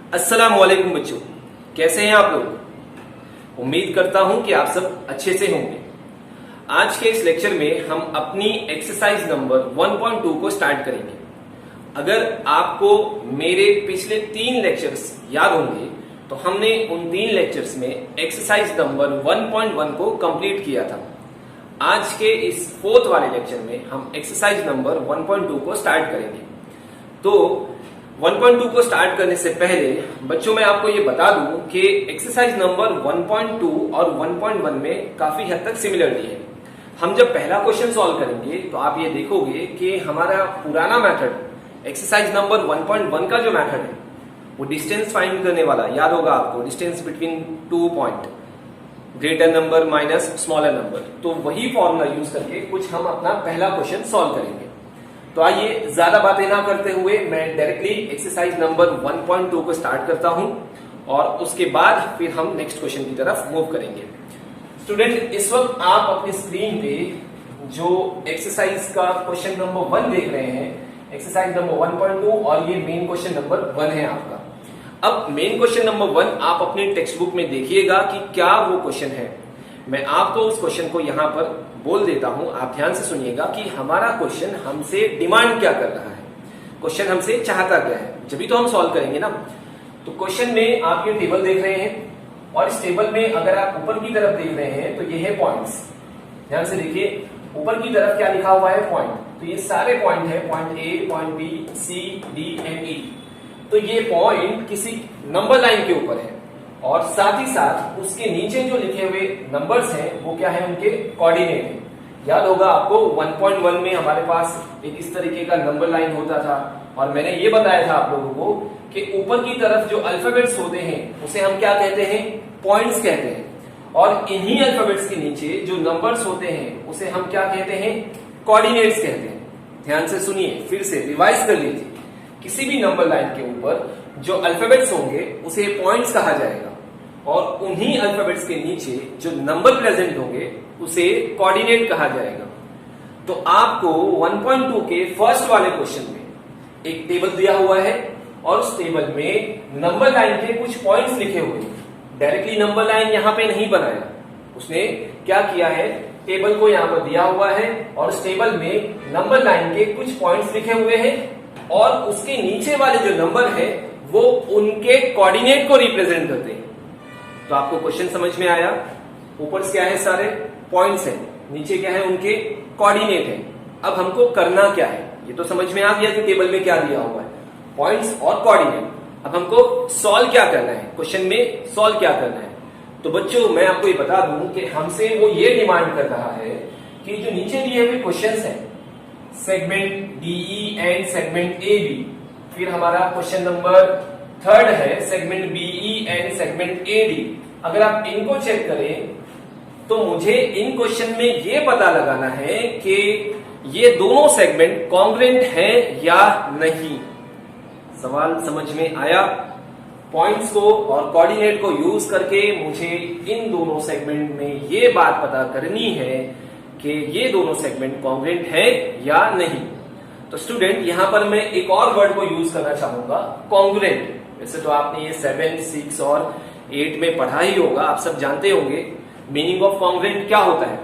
अस्सलाम वालेकुम बच्चों, कैसे हैं आप लोग। उम्मीद करता हूं कि आप सब अच्छे से होंगे। आज के इस लेक्चर में हम अपनी एक्सरसाइज नंबर 1.2 को स्टार्ट करेंगे। अगर आपको मेरे पिछले 3 लेक्चर्स याद होंगे तो हमने उन 3 लेक्चर्स में एक्सरसाइज नंबर 1.1 को कंप्लीट किया था। आज के इस 4th वाले लेक्चर में हम एक्सरसाइज नंबर 1.2 को स्टार्ट करेंगे। तो 1.2 को स्टार्ट करने से पहले बच्चों मैं आपको ये बता दूं कि एक्सरसाइज नंबर 1.2 और 1.1 में काफी हद तक सिमिलरिटी है। हम जब पहला क्वेश्चन सॉल्व करेंगे तो आप ये देखोगे कि हमारा पुराना मेथड एक्सरसाइज नंबर 1.1 का जो मेथड है वो डिस्टेंस फाइंड करने वाला याद होगा आपको, distance between 2 point, greater number minus smaller number. तो वही फॉर्मूला यूज करके कुछ हम अपना पहला क्वेश्चन सॉल्व करेंगे। तो आइए ज्यादा बातें ना करते हुए मैं डायरेक्टली एक्सरसाइज नंबर 1.2 को स्टार्ट करता हूं और उसके बाद फिर हम नेक्स्ट क्वेश्चन की तरफ मूव करेंगे। स्टूडेंट, इस वक्त आप अपनी स्क्रीन पे जो एक्सरसाइज का क्वेश्चन नंबर 1 देख रहे हैं, एक्सरसाइज नंबर 1.2, और ये मेन क्वेश्चन नंबर 1 है आपका। अब मेन क्वेश्चन नंबर 1 आप अपने टेक्स्ट बुक में देखिएगा कि क्या वो क्वेश्चन है। मैं आपको उस क्वेश्चन को यहां पर बोल देता हूं, आप ध्यान से सुनिएगा कि हमारा क्वेश्चन हमसे डिमांड क्या कर रहा है, क्वेश्चन हमसे चाहता क्या है, जब तो हम सॉल्व करेंगे ना। तो क्वेश्चन में आप ये टेबल देख रहे हैं और इस टेबल में अगर आप ऊपर की तरफ देख रहे हैं तो ये है पॉइंट्स। ध्यान से देखिए, ऊपर की तरफ क्या लिखा हुआ है, पॉइंट। तो ये सारे पॉइंट है, point A, point B, C, D and E. तो ये पॉइंट किसी नंबर लाइन के ऊपर है और साथ ही साथ उसके नीचे जो लिखे हुए नंबर्स हैं वो क्या है, उनके कोऑर्डिनेट है। याद होगा आपको 1.1 में हमारे पास एक इस तरीके का नंबर लाइन होता था और मैंने ये बताया था आप लोगों को कि ऊपर की तरफ जो अल्फाबेट्स होते हैं उसे हम क्या कहते हैं, पॉइंट्स कहते हैं, और इन्हीं अल्फाबेट्स के नीचे जो नंबर्स होते हैं उसे हम क्या कहते हैं, कोऑर्डिनेट्स कहते हैं। ध्यान से सुनिए, फिर से रिवाइज कर लीजिए। किसी भी नंबर लाइन के ऊपर जो अल्फाबेट्स होंगे उसे पॉइंट्स कहा जाएगा और उन्हीं अल्फाबेट्स के नीचे जो नंबर प्रेजेंट होंगे उसे कोऑर्डिनेट कहा जाएगा। तो आपको 1.2 के फर्स्ट वाले क्वेश्चन में एक टेबल दिया हुआ है और उस टेबल में नंबर लाइन के कुछ पॉइंट्स लिखे हुए हैं। डायरेक्टली नंबर लाइन यहां पे नहीं बनाया, उसने क्या किया है, टेबल को यहां पर दिया हुआ है और उस टेबल में नंबर लाइन के कुछ पॉइंट्स लिखे हुए हैं और उसके नीचे वाले जो नंबर है वो उनके कोऑर्डिनेट को रिप्रेजेंट करते हैं। तो आपको क्वेश्चन समझ में आया, ऊपर क्या है, सारे पॉइंट्स हैं, नीचे क्या है, उनके कोऑर्डिनेट है। अब हमको करना क्या है, ये तो समझ में आ गया कि टेबल में क्या दिया हुआ है, पॉइंट्स और कोऑर्डिनेट। अब हमको सॉल्व क्या करना है, क्वेश्चन में सॉल्व क्या करना है। तो बच्चों मैं आपको ये बता दूं कि हमसे वो ये डिमांड कर रहा है कि जो नीचे दिए हुए क्वेश्चंस हैं, segment DE and segment A B, फिर हमारा क्वेश्चन नंबर 3 है segment BE and segment AD. अगर आप इनको चेक करें तो मुझे इन क्वेश्चन में ये पता लगाना है कि ये दोनों सेगमेंट कॉन्ग्रुएंट हैं या नहीं। सवाल समझ में आया। पॉइंट्स को और कोऑर्डिनेट को यूज करके मुझे इन दोनों सेगमेंट में ये बात पता करनी है कि ये दोनों सेगमेंट कॉन्ग्रुएंट हैं या नहीं। तो स्टूडेंट यहां पर मैं एक और वर्ड को यूज करना चाहूंगा, कॉन्ग्रुएंट। वैसे तो आपने ये 7, 6 और 8 में पढ़ा ही होगा, आप सब जानते होंगे मीनिंग ऑफ कॉन्ग्रुएंट क्या होता है।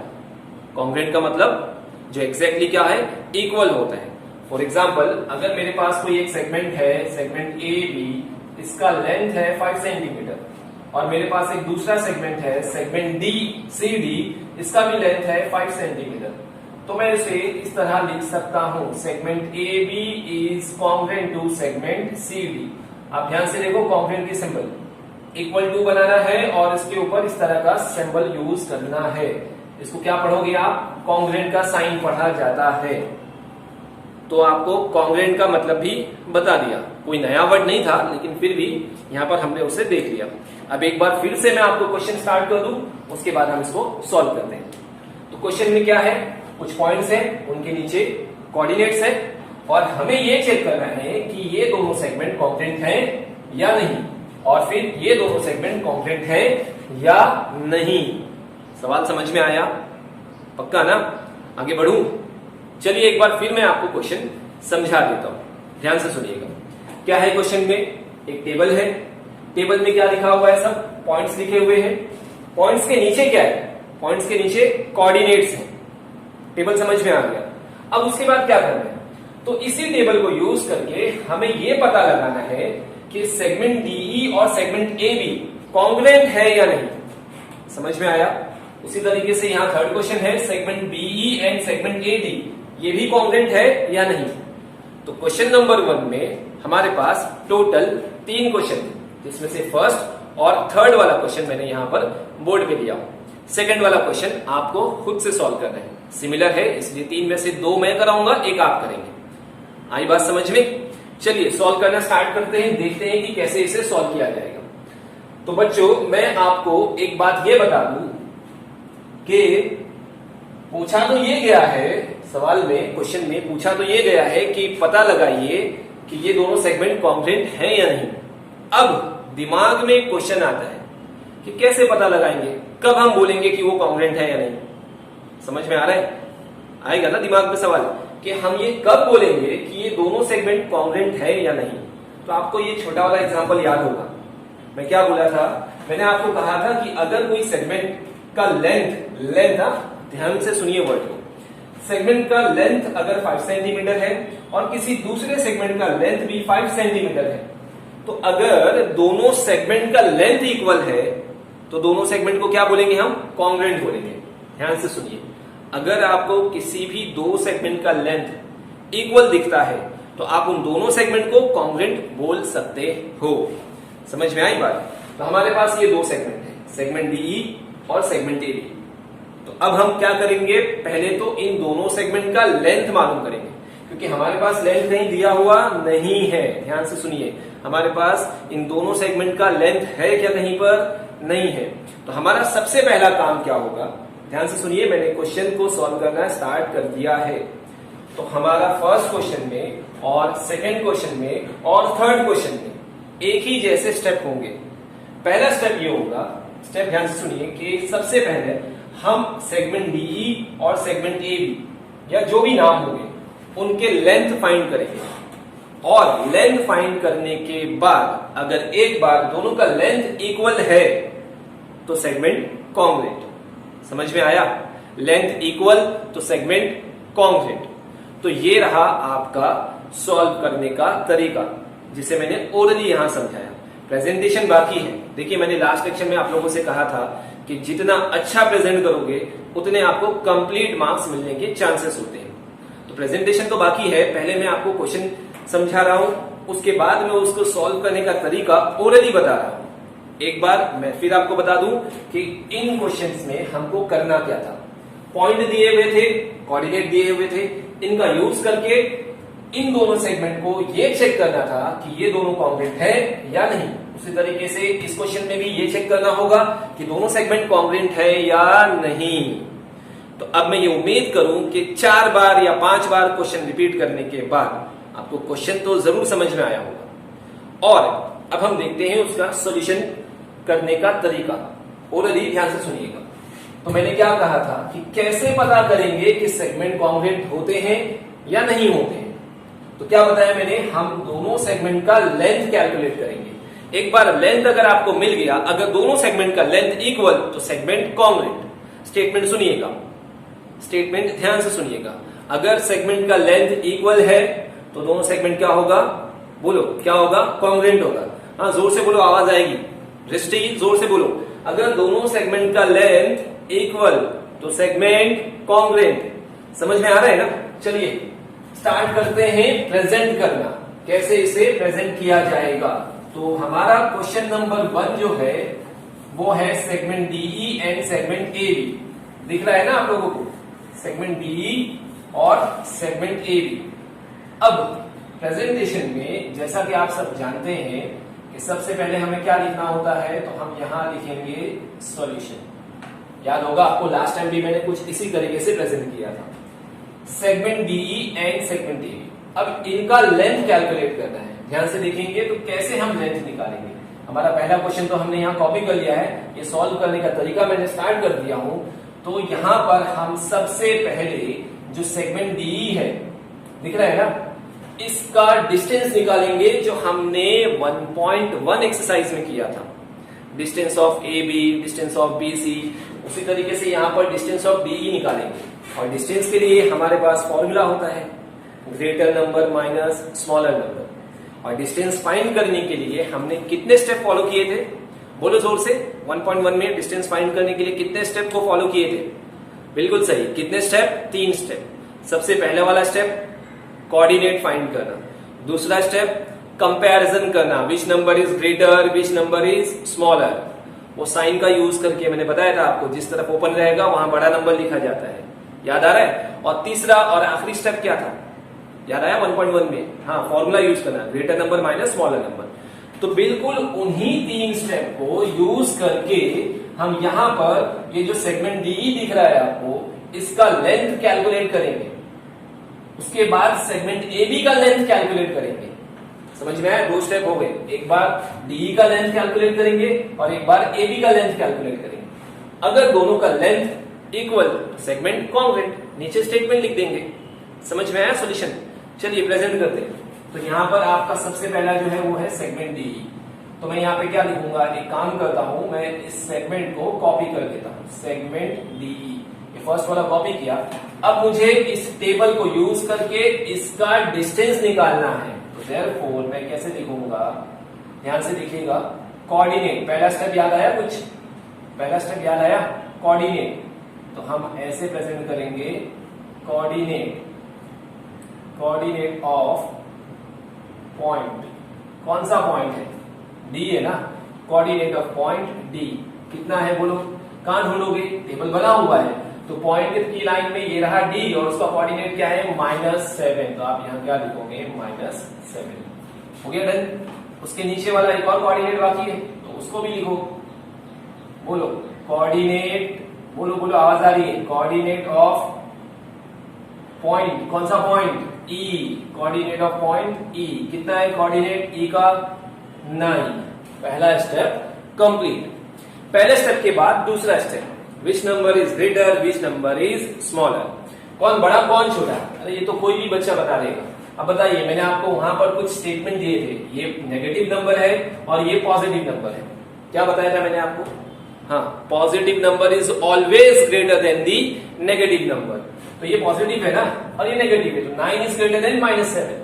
कॉन्ग्रुएंट का मतलब जो एग्जैक्टली क्या है, इक्वल होता है। फॉर एग्जाम्पल, अगर मेरे पास कोई एक सेगमेंट है, सेगमेंट ए बी, इसका लेंथ है 5 सेंटीमीटर, और मेरे पास एक दूसरा सेगमेंट है सेगमेंट डी सी डी, इसका भी लेंथ है 5 सेंटीमीटर, तो मैं इसे इस तरह लिख सकता हूं, segment A B is congruent to segment C D. आप ध्यान से देखो, कॉन्ग्रुएंट की सिंबल इक्वल टू बनाना है और इसके ऊपर इस तरह का सिंबल यूज करना है। इसको क्या पढ़ोगे आप, कॉन्ग्रुएंट का साइन पढ़ा जाता है। तो आपको कॉन्ग्रुएंट का मतलब भी बता दिया, कोई नया वर्ड नहीं था लेकिन फिर भी यहां पर हमने उसे देख लिया। अब एक बार फिर से मैं आपको क्वेश्चन स्टार्ट कर दूं, उसके बाद हम इसको सॉल्व करते हैं। तो क्वेश्चन में क्या है, कुछ पॉइंट्स हैं, उनके नीचे कोऑर्डिनेट्स है और हमें ये चेक करना है कि ये दोनों सेगमेंट कॉन्ग्रुएंट हैं या नहीं, और फिर ये दोनों सेगमेंट कॉन्ग्रुएंट हैं या नहीं। सवाल समझ में आया, पक्का ना। आगे बढ़ूं, चलिए एक बार फिर मैं आपको क्वेश्चन समझा देता हूं, ध्यान से सुनिएगा। क्या है क्वेश्चन में, एक टेबल है टेबल में क्या लिखा हुआ है, सब पॉइंट्स लिखे हुए हैं। पॉइंट्स के नीचे क्या है, पॉइंट्स के नीचे कोऑर्डिनेट्स हैं। टेबल समझ में आ गया। अब उसके बाद क्या करना है, तो इसी टेबल को यूज करके हमें ये पता लगाना है कि सेगमेंट डीई और सेगमेंट ए बी कॉन्ग्रुएंट है या नहीं। समझ में आया। उसी तरीके से यहां थर्ड क्वेश्चन है, segment BE and segment A D ये भी कॉन्ग्रुएंट है या नहीं। तो क्वेश्चन नंबर 1 में हमारे पास टोटल 3 क्वेश्चन थे, जिसमें से फर्स्ट और थर्ड वाला क्वेश्चन मैंने यहां पर बोर्ड पे लिया। सेकंड वाला क्वेश्चन आपको खुद से सॉल्व करना है, सिमिलर है इसलिए 3 में से 2 मैं कराऊंगा, 1 आप करेंगे। आई बात समझ में। चलिए सॉल्व करना स्टार्ट करते हैं, देखते हैं कि कैसे इसे सॉल्व किया जाएगा। तो बच्चों मैं आपको एक बात ये बता दूं कि पूछा तो ये गया है सवाल में, क्वेश्चन में पूछा तो ये गया है कि पता लगाइए कि ये दोनों सेगमेंट कॉन्ग्रुएंट हैं या नहीं। अब दिमाग में क्वेश्चन आता है कि कैसे पता लगाएंगे, कब हम बोलेंगे कि वो कॉन्ग्रुएंट है या नहीं। समझ में आ रहा है, आएगा ना दिमाग में सवाल कि हम ये कब बोलेंगे कि ये दोनों सेगमेंट कॉन्ग्रुएंट है या नहीं। तो आपको ये छोटा वाला एग्जांपल याद होगा। मैं क्या बोला था, मैंने आपको कहा था कि अगर कोई सेगमेंट का लेंथ ध्यान से सुनिए वर्ड को, सेगमेंट का लेंथ अगर 5 सेंटीमीटर है और किसी दूसरे सेगमेंट का लेंथ भी 5 सेंटीमीटर है, तो अगर दोनों सेगमेंट का लेंथ इक्वल है तो दोनों सेगमेंट को क्या बोलेंगे, हम कॉन्ग्रुएंट बोलेंगे। ध्यान से सुनिए, अगर आपको किसी भी 2 सेगमेंट का लेंथ इक्वल दिखता है तो आप उन दोनों सेगमेंट को कॉन्ग्रुएंट बोल सकते हो। समझ में आई बात। तो हमारे पास ये 2 सेगमेंट है, सेगमेंट डीई और सेगमेंट एबी। तो अब हम क्या करेंगे, पहले तो इन दोनों सेगमेंट का लेंथ मालूम करेंगे, क्योंकि हमारे पास लेंथ कहीं दिया हुआ नहीं है। ध्यान से सुनिए, हमारे पास इन दोनों सेगमेंट का लेंथ है क्या, कहीं पर नहीं है। तो हमारा सबसे पहला काम क्या होगा, ध्यान से सुनिए, मैंने क्वेश्चन को सॉल्व करना स्टार्ट कर दिया है। तो हमारा फर्स्ट क्वेश्चन में और सेकंड क्वेश्चन में और थर्ड क्वेश्चन में एक ही जैसे स्टेप होंगे। पहला स्टेप ये होगा, स्टेप ध्यान से सुनिए, कि सबसे पहले हम सेगमेंट डीई और सेगमेंट एबी या जो भी नाम होंगे उनके लेंथ फाइंड करेंगे, और लेंथ फाइंड करने के बाद अगर एक बार दोनों का लेंथ इक्वल है तो सेगमेंट कॉन्ग्रुएंट। समझ में आया, लेंथ इक्वल तो सेगमेंट कॉन्ग्रुएंट। तो ये रहा आपका सॉल्व करने का तरीका, जिसे मैंने ओरली यहां समझाया। प्रेजेंटेशन बाकी है। देखिए मैंने लास्ट लेक्चर में आप लोगों से कहा था कि जितना अच्छा प्रेजेंट करोगे उतने आपको कंप्लीट मार्क्स मिलने के चांसेस होते हैं। तो प्रेजेंटेशन तो बाकी है, पहले मैं आपको क्वेश्चन समझा रहा हूं, उसके बाद में उसको सॉल्व करने का तरीका ओरली बता रहा हूं। एक बार मैं फिर आपको बता दूं कि इन क्वेश्चंस में हमको करना क्या था। पॉइंट दिए हुए थे, कोऑर्डिनेट दिए हुए थे, इनका यूज करके इन दोनों सेगमेंट को ये चेक करना था कि ये दोनों कॉन्ग्रुएंट है या नहीं। उसी तरीके से इस क्वेश्चन में भी ये चेक करना होगा कि दोनों सेगमेंट कॉन्ग्रुएंट है या नहीं। तो अब मैं ये उम्मीद करूं कि 4 बार या 5 बार क्वेश्चन रिपीट करने के बाद आपको क्वेश्चन तो जरूर समझ में आया होगा। और अब हम देखते हैं उसका सॉल्यूशन करने का तरीका। ओरली ध्यान से सुनिएगा। तो मैंने क्या कहा था कि कैसे पता करेंगे कि सेगमेंट कॉन्ग्रुएंट होते हैं या नहीं होते हैं। तो क्या बताया मैंने, हम दोनों सेगमेंट का लेंथ कैलकुलेट करेंगे। एक बार लेंथ अगर आपको मिल गया, अगर दोनों सेगमेंट का लेंथ इक्वल तो सेगमेंट कॉन्ग्रुएंट। स्टेटमेंट सुनिएगा, स्टेटमेंट ध्यान से सुनिएगा। अगर सेगमेंट का लेंथ इक्वल है तो दोनों सेगमेंट क्या होगा, बोलो क्या होगा, कॉन्ग्रुएंट होगा। हाँ जोर से बोलो, आवाज आएगी। दृष्टि जोर से बोलो। अगर दोनों सेगमेंट का लेंथ इक्वल तो सेगमेंट कॉन्ग्रुएंट। समझ में आ रहा है ना। चलिए स्टार्ट करते हैं प्रेजेंट करना, कैसे इसे प्रेजेंट किया जाएगा। तो हमारा क्वेश्चन नंबर 1 जो है वो है segment DE and segment AB. दिख रहा है ना आप लोगों को, सेगमेंट डीई और सेगमेंट एबी। अब प्रेजेंटेशन में जैसा कि आप सब जानते हैं कि सबसे पहले हमें क्या लिखना होता है, तो हम यहां लिखेंगे सॉल्यूशन। याद होगा आपको, लास्ट टाइम भी मैंने कुछ इसी तरीके से प्रेजेंट किया था। Segment DE and segment AB, अब इनका लेंथ कैलकुलेट करना है। ध्यान से देखेंगे तो कैसे हम लेंथ निकालेंगे। हमारा पहला क्वेश्चन तो हमने यहाँ कॉपी कर लिया है, ये सॉल्व करने का तरीका मैंने स्टार्ट कर दिया हूं। तो यहां पर हम सबसे पहले जो सेगमेंट डीई है, दिख रहा है ना, इसका डिस्टेंस निकालेंगे जो हमने 1.1 एक्सरसाइज में किया था। Distance of A B, distance of B C, उसी तरीके से यहां पर डिस्टेंस ऑफ डी ई निकालेंगे। और डिस्टेंस के लिए हमारे पास फॉर्मूला होता है greater number minus smaller number. और डिस्टेंस फाइंड करने के लिए हमने कितने स्टेप फॉलो किए थे? बोलो जोर से। 1.1 में डिस्टेंस फाइंड करने के लिए कितने स्टेप को फॉलो किए थे? बिल्कुल सही। कितने स्टेप? 3 स्टेप। सबसे पहले वाला स्टेप कोऑर्डिनेट फाइंड करना, दूसरा स्टेप कंपैरिजन करना, which number is greater, which number is smaller. वो साइन का यूज करके मैंने बताया था आपको, जिस तरफ ओपन रहेगा वहां बड़ा नंबर लिखा जाता है। याद आ रहा है? और तीसरा और आखिरी स्टेप क्या था? याद आया 1.1 में? हाँ, फॉर्मूला यूज करना, greater number minus smaller number. तो बिल्कुल उन्हीं 3 स्टेप को यूज करके हम यहां पर ये जो सेगमेंट डी दिख रहा है आपको, इसका लेंथ कैलकुलेट करेंगे। उसके बाद सेगमेंट ए बी का लेंथ कैलकुलेट करेंगे। समझ में आया? 2 स्टेप हो गए। एक बार डी का लेंथ कैलकुलेट करेंगे और एक बार ए बी का लेंथ कैलकुलेट करेंगे। अगर दोनों का लेंथ इक्वल, सेगमेंट कॉन्ग्रुएंट, नीचे स्टेटमेंट लिख देंगे। समझ में आया सॉल्यूशन? चलिए प्रेजेंट करते हैं। तो यहां पर आपका सबसे पहला जो है वो है सेगमेंट डी। तो मैं यहाँ पे क्या लिखूंगा? एक काम करता हूं, मैं इस सेगमेंट को कॉपी कर देता हूं। सेगमेंट डी, ये फर्स्ट वाला कॉपी किया। अब मुझे इस टेबल को यूज करके इसका डिस्टेंस निकालना है। तो देयरफॉर मैं कैसे लिखूंगा? ध्यान से देखिएगा। कोऑर्डिनेट, पहला स्टेप याद आया कुछ? पहला स्टेप याद आया? कोऑर्डिनेट। तो हम ऐसे प्रेजेंट करेंगे, कोऑर्डिनेट, कोऑर्डिनेट ऑफ पॉइंट। कौन सा पॉइंट है? डी है ना। कोऑर्डिनेट ऑफ पॉइंट डी कितना है बोलो? कहां ढूंढोगे? टेबल बना हुआ है। तो पॉइंट की लाइन में ये रहा डी और उसका कोऑर्डिनेट क्या है? -7। तो आप यहाँ क्या लिखोगे? -7। हो गया डन। उसके नीचे वाला एक और कोऑर्डिनेट बाकी है, तो उसको भी लिखो। बोलो कोऑर्डिनेट, बोलो बोलो, आवाज आ रही है। कोऑर्डिनेट ऑफ पॉइंट, कौन सा point? E. Coordinate of point ई कितना है? कोऑर्डिनेट ई का 9। पहला स्टेप कंप्लीट। पहले स्टेप के बाद दूसरा step, which number is greater, which number is smaller. कौन बड़ा कौन छोटा? अरे ये तो कोई भी बच्चा बता देगा। अब बताइए, मैंने आपको वहां पर कुछ स्टेटमेंट दिए थे, ये नेगेटिव नंबर है और ये पॉजिटिव नंबर है। क्या बताया था मैंने आपको? हाँ, positive number is always greater than the negative number. तो ये पॉजिटिव है ना और ये नेगेटिव है, तो 9 इज ग्रेटर देन -7।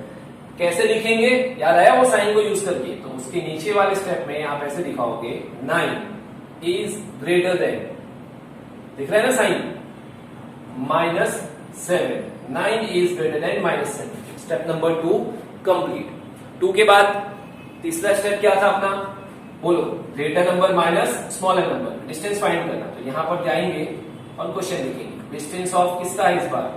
कैसे लिखेंगे? याद आया वो साइन को यूज करके? तो उसके नीचे वाले स्टेप में आप ऐसे दिखाओगे, 9 इज ग्रेटर देन, दिख रहा है ना sign, -7। 9 is greater than -7। Step number 2 complete. 2 के बाद तीसरा स्टेप क्या था अपना? बोलो, greater number minus smaller number, distance find करना। तो यहां पर जाएंगे और क्वेश्चन लिखेंगे। डिस्टेंस ऑफ किसका है इस बार?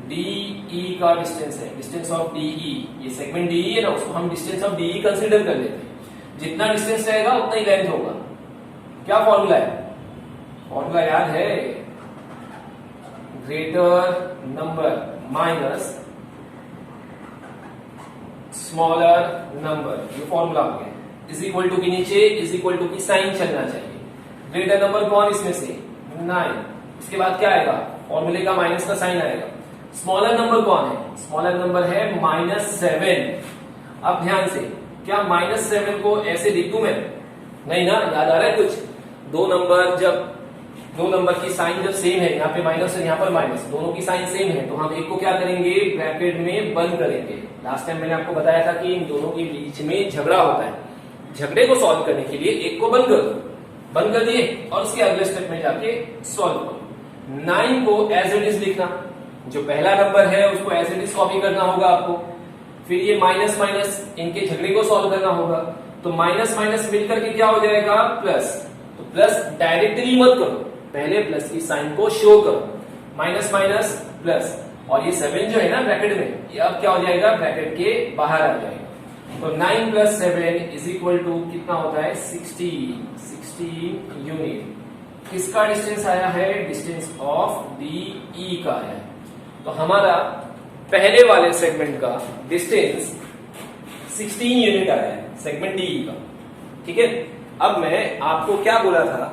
DE का डिस्टेंस है। डिस्टेंस ऑफ DE, ये सेगमेंट DE है ना, उसको हम डिस्टेंस ऑफ DE कंसीडर कर लेते हैं। जितना डिस्टेंस रहेगा उतना ही लेंथ होगा। क्या फॉर्मूला है? फॉर्मूला याद है? Greater number minus smaller number, ये फॉर्मूला हो गया। इज इक्वल टू के नीचे इज इक्वल टू की साइन चलना चाहिए। ग्रेटर नंबर कौन इसमें से? 9। इसके बाद क्या आएगा? फॉर्मूले का माइनस का साइन आएगा। स्मॉलर नंबर कौन है? स्मॉलर नंबर है -7। अब ध्यान से, क्या -7 को ऐसे लिख दूं मैं? नहीं ना, याद आ रहा है कुछ? दो नंबर की साइन जब सेम है, यहाँ पे माइनस और यहाँ पर माइनस, दोनों की साइन सेम है, तो हम एक को क्या करेंगे? ब्रैकेट में बंद करेंगे। लास्ट टाइम मैंने आपको बताया था कि इन दोनों के बीच में झगड़ा होता है। झगड़े को सॉल्व करने के लिए एक को बंद कर दो, बंद कर दिए और उसके अगले स्टेप में जाके सॉल्व करो। 9 को एज इट इज लिखना, जो पहला नंबर है उसको एज इट इज कॉपी करना होगा आपको। फिर ये माइनस माइनस, इनके झगड़े को सॉल्व करना होगा। तो माइनस माइनस मिलकर के क्या हो जाएगा? प्लस। तो प्लस डायरेक्टली मत करो, पहले प्लस की साइन को शो करो। माइनस माइनस प्लस, और ये 7 जो है ना ब्रैकेट में, ये अब क्या हो जाएगा? ब्रैकेट के बाहर आ जाएगा। तो 9 + 7 इज इक्वल टू कितना होता है? 16 यूनिट। किसका डिस्टेंस आया है? डिस्टेंस ऑफ DE का है। तो हमारा पहले वाले सेगमेंट का डिस्टेंस 16 यूनिट आया है, सेगमेंट DE का। ठीक है। अब मैं आपको क्या बोला था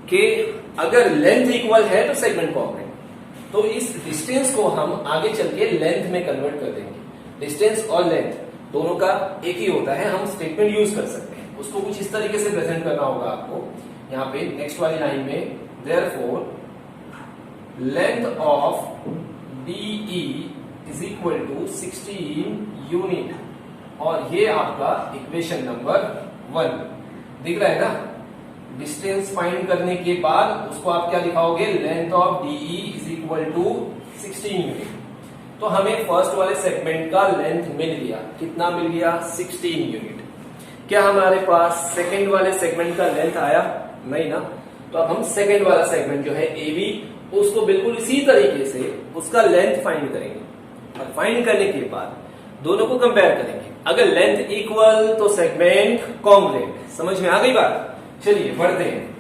कि अगर लेंथ इक्वल है तो सेगमेंट कॉन्ग्रुएंट, तो इस डिस्टेंस को हम आगे चल के लेंथ में कन्वर्ट कर देंगे। डिस्टेंस और लेंथ दोनों का एक ही होता है, हम स्टेटमेंट यूज कर सकते हैं। उसको कुछ इस तरीके से प्रेजेंट करना होगा आपको। यहाँ पे नेक्स्ट वाली लाइन में therefore length of DE is equal to 16 unit, और ये आपका इक्वेशन नंबर 1 दिख रहा है ना। डिस्टेंस फाइंड करने के बाद उसको आप क्या लिखाओगे, length of DE is equal to 16 unit. तो हमें फर्स्ट वाले सेगमेंट का लेंथ मिल गया, कितना मिल गया, 16 यूनिट। क्या हमारे पास सेकंड वाले सेगमेंट का लेंथ आया, नहीं ना। तो अब हम सेकंड वाला सेगमेंट जो है AB, उसको बिल्कुल इसी तरीके से उसका लेंथ फाइंड करेंगे, और फाइंड करने के बाद दोनों को कंपेयर करेंगे। अगर लेंथ इक्वल तो सेगमेंट कॉन्ग्रुएंट। समझ में आ गई बात। चलिए बढ़ते हैं।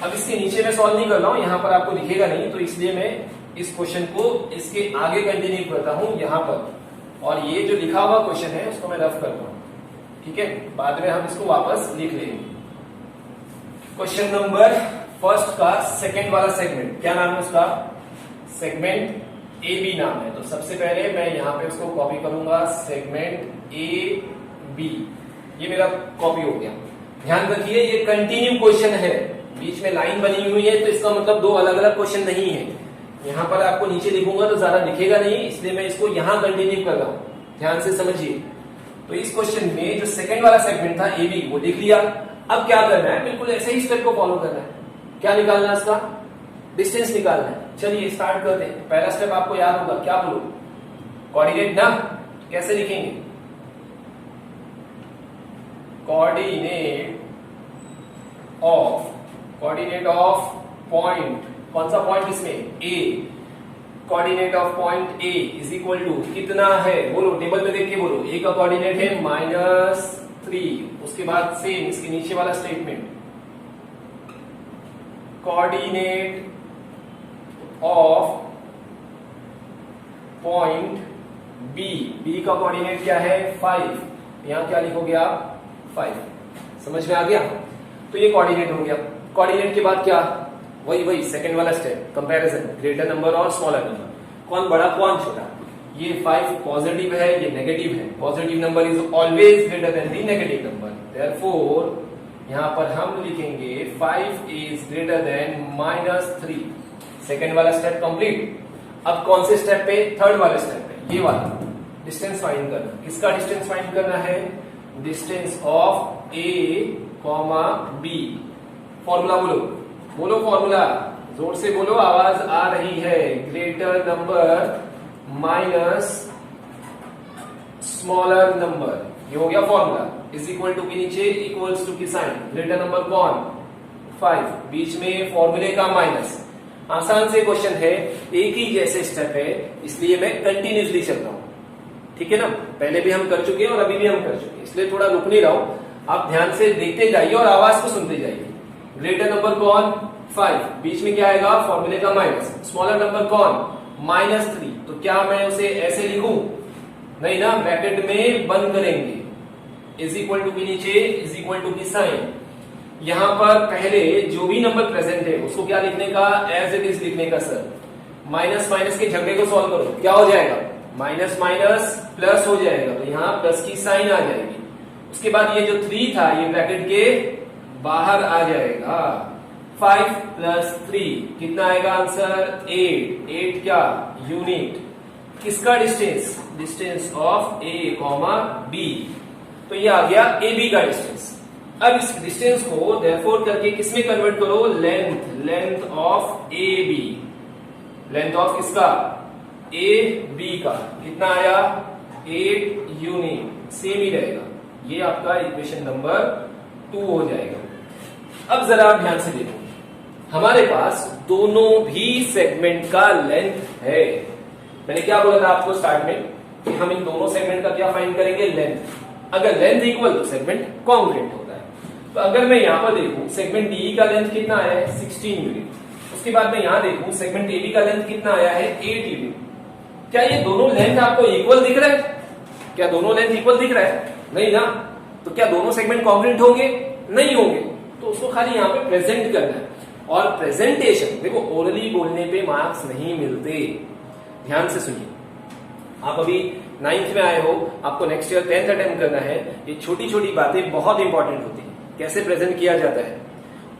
अब इसके नीचे मैं सॉल्व नहीं कर रहा हूं, यहां पर आपको दिखेगा नहीं, तो इसलिए मैं इस क्वेश्चन को इसके आगे कंटिन्यू करता हूं यहां पर, और ये जो लिखा हुआ क्वेश्चन है उसको मैं रफ करता हूं, ठीक है। बाद में हम इसको वापस लिख लेंगे। क्वेश्चन नंबर फर्स्ट का सेकंड वाला सेगमेंट, क्या नाम है उसका, सेगमेंट AB नाम है। तो सबसे पहले मैं यहाँ पे उसको कॉपी करूंगा, सेगमेंट AB, ये मेरा कॉपी हो गया। ध्यान रखिए ये कंटिन्यू क्वेश्चन है, बीच में लाइन बनी हुई है, तो इसका मतलब दो अलग अलग क्वेश्चन नहीं है। यहाँ पर आपको नीचे लिखूंगा तो ज्यादा दिखेगा नहीं, इसलिए मैं इसको यहाँ कंटिन्यू कर रहा हूँ, ध्यान से समझिए। तो इस क्वेश्चन में जो सेकंड वाला सेगमेंट था AB, वो लिख लिया। अब क्या करना है, बिल्कुल ऐसे ही स्टेप को फॉलो करना है। क्या निकालना है, इसका डिस्टेंस निकालना है। चलिए स्टार्ट करते हैं। पहला स्टेप आपको याद होगा, क्या बोलो, कोऑर्डिनेट ना। कैसे लिखेंगे, कोऑर्डिनेट ऑफ पॉइंट, कौन सा पॉइंट इसमें, A। Coordinate of point A is equal to कितना है, बोलो टेबल में देख के बोलो। A का कोऑर्डिनेट है -3। उसके बाद सेम इसके नीचे वाला statement, coordinate of point B का कोऑर्डिनेट क्या है, 5। यहां क्या लिखोगे आप, 5। समझ में आ गया। तो ये कोऑर्डिनेट हो गया। कोऑर्डिनेट के बाद क्या, वही सेकंड वाला स्टेप, कंपैरिजन, ग्रेटर नंबर और स्मॉलर नंबर, कौन बड़ा कौन छोटा। ये 5 पॉजिटिव है, ये नेगेटिव है। Positive number is always greater than the negative number, therefore यहां पर हम लिखेंगे 5 इज ग्रेटर देन -3। सेकेंड वाला स्टेप कंप्लीट। अब कौन से स्टेप पे, थर्ड वाले स्टेप पे, ये वाला डिस्टेंस फाइंड करना। किसका डिस्टेंस फाइंड करना है, distance of A, B। Formula बोलो फॉर्मूला, जोर से बोलो, आवाज आ रही है। Greater number minus smaller number, ये हो गया फॉर्मूला। इज इक्वल टू के नीचे इक्वल्स टू की साइन, ग्रेटर नंबर कौन, 5, बीच में फॉर्मूले का माइनस। आसान से क्वेश्चन है, एक ही जैसे स्टेप है, इसलिए मैं कंटिन्यूसली चल रहा हूं, ठीक है ना। पहले भी हम कर चुके हैं और अभी भी हम कर चुके हैं, इसलिए थोड़ा रुक नहीं रहा हूं। आप ध्यान से देखते जाइए और आवाज को सुनते जाइए। ग्रेटर नंबर कौन, 5, बीच में क्या आएगा, फॉर्मूले का माइनस। स्मॉलर नंबर कौन, -3। तो क्या मैं उसे ऐसे लिखूं, नहीं ना, ब्रैकेट में बंद करेंगे। इज इक्वल टू के नीचे इज इक्वल टू की साइन। यहां पर पहले जो भी नंबर प्रेजेंट है उसको क्या लिखने का, एज इट इज लिखने का। सर माइनस माइनस के झगड़े को सॉल्व करो, क्या हो जाएगा, माइनस माइनस प्लस हो जाएगा, तो यहाँ प्लस की साइन आ जाएगी। उसके बाद ये जो 3 था, ये ब्रैकेट के बाहर आ जाएगा। 5 + 3 कितना आएगा आंसर, 8। 8 क्या, यूनिट। किसका distance, distance of A, B। तो ये आ गया AB का डिस्टेंस। अब इस डिस्टेंस को देयरफॉर करके किसमें कन्वर्ट करो, length of AB। Length of किसका, AB का कितना आया, 8 यूनिट। सेम ही रहेगा, ये आपका इक्वेशन नंबर 2 हो जाएगा। अब जरा ध्यान से देखो, हमारे पास दोनों भी सेगमेंट का लेंथ है। मैंने क्या बोला था आपको स्टार्ट में कि हम इन दोनों सेगमेंट का क्या फाइंड करेंगे, लेंथ। अगर लेंथ इक्वल तो सेगमेंट कॉन्ग्रुएंट होता है। तो अगर मैं यहां पर देखूं सेगमेंट DE का लेंथ कितना आया है, 16 यूनिट। उसके बाद मैं यहां देखूं सेगमेंट AB का लेंथ कितना आया है, 8 यूनिट। क्या ये दोनों लेंथ आपको इक्वल दिख रहा है, क्या दोनों लेंथ इक्वल दिख रहा है, नहीं ना। तो क्या दोनों सेगमेंट कॉन्ग्रुएंट होंगे, नहीं होंगे। तो उसको खाली यहाँ पे प्रेजेंट करना है। और प्रेजेंटेशन देखो, ओरली बोलने पे मार्क्स नहीं मिलते, ध्यान से सुनिए। आप अभी 9th में आए हो, आपको नेक्स्ट ईयर 10th अटेम्प्ट करना है, ये छोटी छोटी बातें बहुत इंपॉर्टेंट होती है। कैसे प्रेजेंट किया जाता है,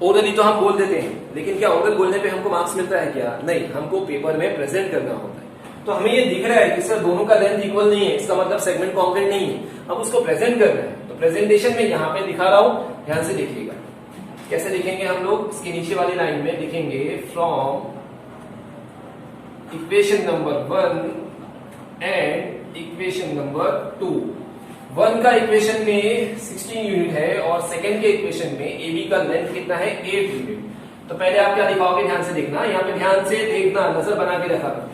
ओरली तो हम बोल देते हैं, लेकिन क्या ओरल बोलने पे हमको मार्क्स मिलता है क्या? नहीं, हमको पेपर में प्रेजेंट करना होता है। तो हमें ये दिख रहा है कि सर दोनों का लेंथ इक्वल नहीं है, इसका मतलब सेगमेंट कॉन्ग्रुएंट नहीं है। अब उसको प्रेजेंट करना है, तो प्रेजेंटेशन में यहाँ पे दिखा रहा हूं, ध्यान से देखिएगा। कैसे लिखेंगे हम लोग? इसके नीचे वाली लाइन में लिखेंगे from equation number 1 and equation number 2। 1 का इक्वेशन में 16 यूनिट है और सेकंड के इक्वेशन में AB का लेंथ कितना है? 8 यूनिट। तो पहले आप क्या लिखाओगे, ध्यान से देखना, यहाँ पे ध्यान से देखना, नजर बना के रखा।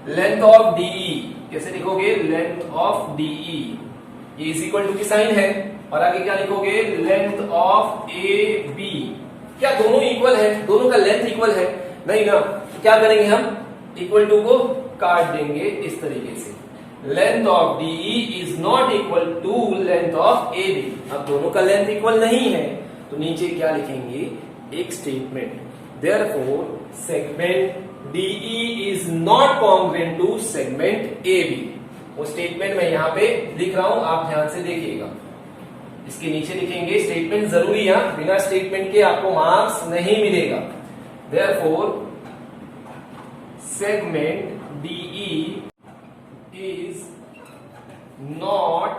लेंथ ऑफ DE कैसे लिखोगे? लेंथ ऑफ DE ये इज इक्वल टू की साइन है, और आगे क्या लिखोगे? Length of AB। क्या दोनों इक्वल है? दोनों का लेंथ इक्वल है? नहीं ना, तो क्या करेंगे हम? इक्वल टू को काट देंगे इस तरीके से। Length of DE is not equal to length of AB। अब दोनों का लेंथ इक्वल नहीं है, तो नीचे क्या लिखेंगे? एक statement, therefore segment DE is not congruent to segment AB। वो स्टेटमेंट मैं यहाँ पे लिख रहा हूं, आप ध्यान से देखिएगा। इसके नीचे लिखेंगे स्टेटमेंट, जरूरी है, बिना स्टेटमेंट के आपको मार्क्स नहीं मिलेगा। Therefore segment DE is not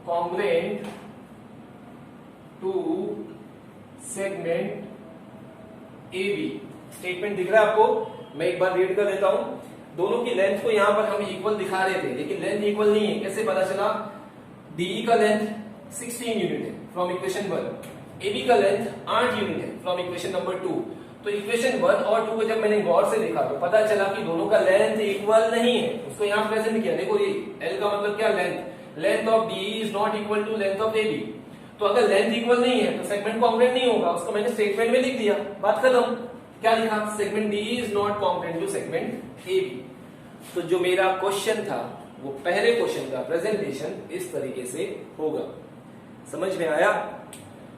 congruent to segment AB। Statement दिख रहा है आपको? मैं एक बार रीड कर देता हूं। दोनों की लेंथ को यहां पर हम इक्वल दिखा रहे थे, लेकिन लेंथ इक्वल नहीं है। कैसे पता चला? DE का लेंथ 16 यूनिट है फ्रॉम इक्वेशन 1, AB का लेंथ 8 यूनिट है फ्रॉम इक्वेशन नंबर 2। तो इक्वेशन 1 और 2 को जब मैंने गौर से देखा तो पता चला कि दोनों का लेंथ इक्वल नहीं है। उसको यहाँ प्रेजेंट किया। देखो ये L का मतलब क्या? Length. Length of DE is not equal to length of AB। तो अगर लेंथ इक्वल नहीं है तो सेगमेंट कॉन्ग्रुएंट नहीं होगा। उसको मैंने स्टेटमेंट में लिख दिया, बात खत्म। क्या लिखा? Segment DE is not congruent to segment AB। तो जो मेरा क्वेश्चन था वो पहले क्वेश्चन का प्रेजेंटेशन इस तरीके से होगा। समझ में आया?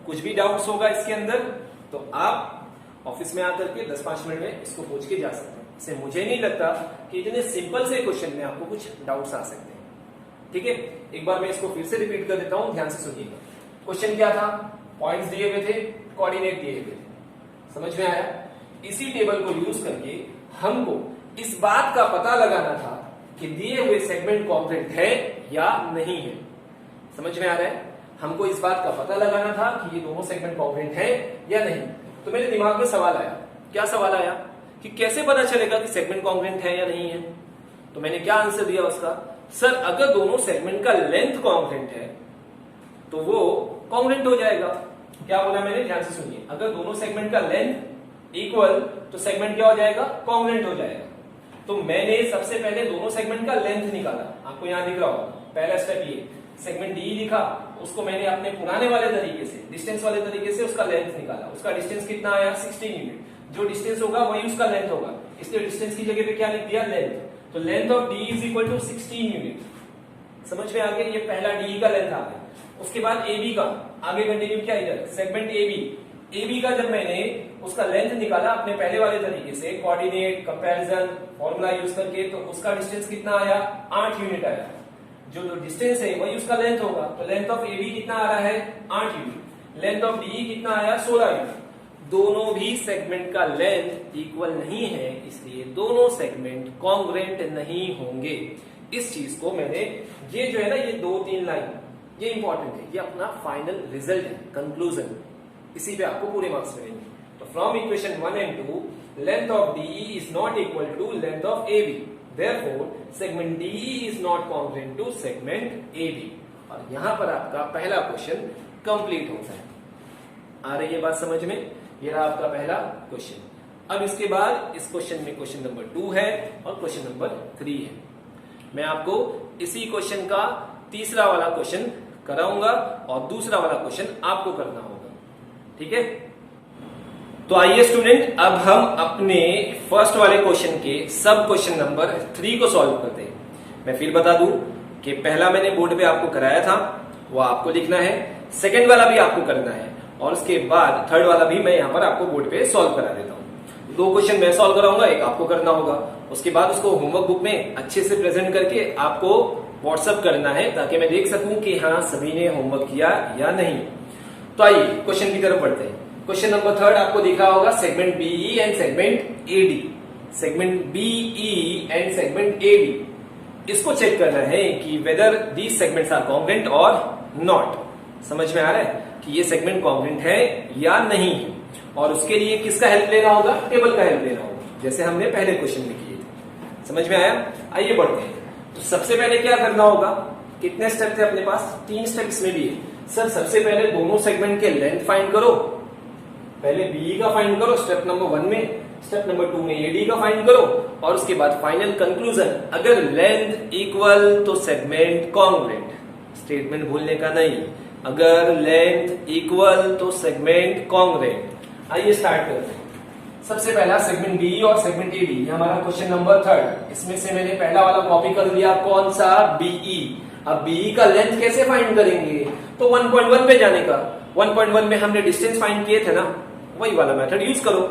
कुछ भी डाउट्स होगा इसके अंदर तो आप ऑफिस में आकर के 10-5 मिनट में इसको पूछ के जा सकते हैं। इससे मुझे नहीं लगता कि इतने सिंपल से क्वेश्चन में आपको कुछ डाउट्स आ सकते हैं। ठीक है, एक बार मैं इसको फिर से रिपीट कर देता हूं, ध्यान से सुनिएगा। क्वेश्चन क्या था? पॉइंट्स दिए हुए थे, कोऑर्डिनेट दिए हुए थे। समझ में आया? इसी टेबल को यूज करके हमको इस बात का पता लगाना था कि दिए हुए सेगमेंट कॉन्ग्रुएंट है या नहीं है। समझ में आ रहा है? हमको इस बात का पता लगाना था कि ये दोनों सेगमेंट कॉन्ग्रुएंट है या नहीं। तो मेरे दिमाग में सवाल आया। क्या सवाल आया? कि कैसे पता चलेगा कि सेगमेंट कॉन्ग्रुएंट है या नहीं है? तो मैंने क्या आंसर दिया उसका? सर अगर दोनों सेगमेंट का लेंथ कॉन्ग्रुएंट है तो वो कॉन्ग्रुएंट हो जाएगा। क्या बोला मैंने? ध्यान से सुनिए। अगर दोनों सेगमेंट का लेंथ इक्वल तो सेगमेंट क्या हो जाएगा? कॉन्ग्रुएंट हो जाएगा। तो मैंने सबसे पहले दोनों सेगमेंट का लेंथ निकाला। आपको यहां दिख रहा होगा, पहला स्टेप ये। सेगमेंट DE लिखा, उसको मैंने अपने पुराने वाले तरीके से, डिस्टेंस वाले तरीके से उसका लेंथ निकाला। उसका डिस्टेंस कितना आया? 16 यूनिट। जो डिस्टेंस होगा वही उसका लेंथ होगा, इसलिए डिस्टेंस की जगह पे क्या लिख दिया? लेंथ। तो length of DE is equal to 16 unit. समझ में आ गया? ये पहला DE का लेंथ आ गया। उसके बाद AB का आगे कंटिन्यू किया इधर, सेगमेंट AB का जब मैंने उसका लेंथ निकाला अपने पहले वाले तरीके से, कोऑर्डिनेट, कंपैरिजन, फॉर्मूला यूज करके, तो उसका डिस्टेंस कितना आया? 8 यूनिट आया। जो डिस्टेंस है वही उसका लेंथ होगा। तो लेंथ ऑफ AB कितना आ रहा है? 8 यूनिट। लेंथ ऑफ DE कितना आया? 16 यूनिट। दोनों भी सेगमेंट का लेंथ इक्वल नहीं है, इसलिए दोनों सेगमेंट कॉन्ग्रुएंट नहीं होंगे। इस चीज को मैंने, ये जो है ना, ये 2-3 लाइन ये इंपॉर्टेंट है, ये अपना फाइनल रिजल्ट है, कंक्लूजन। इसी पे आपको पूरे मार्क्स मिलेंगे। तो from equation 1 and 2 length of DE is not equal to length of AB। Therefore, segment DE is not congruent to segment AB। और यहां पर आपका पहला क्वेश्चन कंप्लीट होता है। आ रही है बात समझ में? ये रहा आपका पहला क्वेश्चन। अब इसके बाद इस क्वेश्चन में क्वेश्चन नंबर 2 है और क्वेश्चन नंबर 3 है। मैं आपको इसी क्वेश्चन का तीसरा वाला क्वेश्चन कराऊंगा और दूसरा वाला क्वेश्चन आपको करना होगा। ठीक है? तो आइए स्टूडेंट, अब हम अपने फर्स्ट वाले क्वेश्चन के सब क्वेश्चन नंबर 3 को सॉल्व करते हैं। मैं फिर बता दूं कि पहला मैंने बोर्ड पे आपको कराया था, वो आपको लिखना है। सेकंड वाला भी आपको करना है और उसके बाद थर्ड वाला भी मैं यहाँ पर आपको बोर्ड पे सॉल्व करा देता हूँ। 2 क्वेश्चन मैं सॉल्व कराऊंगा, एक आपको करना होगा। उसके बाद उसको होमवर्क बुक में अच्छे से प्रेजेंट करके आपको व्हाट्सएप करना है, ताकि मैं देख सकूं कि हाँ सभी ने होमवर्क किया या नहीं। तो आइए क्वेश्चन की तरफ बढ़ते हैं। क्वेश्चन नंबर 3 आपको दिखा होगा, segment BE and segment AD. Segment BE and segment AD, इसको चेक करना है कि whether these segments are congruent और नॉट। समझ में आ रहा है कि ये सेगमेंट कॉन्ग्रुएंट है या नहीं है, और उसके लिए किसका हेल्प लेना होगा? टेबल का हेल्प लेना होगा, जैसे हमने पहले क्वेश्चन में किए थे। समझ में आया? आइए बढ़ते हैं। तो सबसे पहले क्या करना होगा? कितने स्टेप थे अपने पास? 3 स्टेप इसमें भी है। सर सबसे पहले दोनों सेगमेंट के लेंथ फाइंड करो, पहले बीई का फाइंड करो स्टेप नंबर 1 में, स्टेप नंबर 2 में एडी का फाइंड करो, और उसके बाद फाइनल कंक्लूजन, अगर लेंथ इक्वल तो सेगमेंट कॉन्ग्रुएंट। स्टेटमेंट भूलने का नहीं, अगर लेंथ इक्वल तो सेगमेंट कॉन्ग्रुएंट। आइए स्टार्ट करते हैं। सबसे पहला सेगमेंट बीई और सेगमेंट एडी, ये हमारा क्वेश्चन नंबर 3। इसमें से मैंने पहला वाला कॉपी कर लिया, कौन सा? बीई। अब बीई का लेंथ कैसे फाइंड करेंगे? तो 1.1 पे जाने का। 1.1 में हमने डिस्टेंस फाइंड किए थे ना, वही वाला मेथड यूज करो।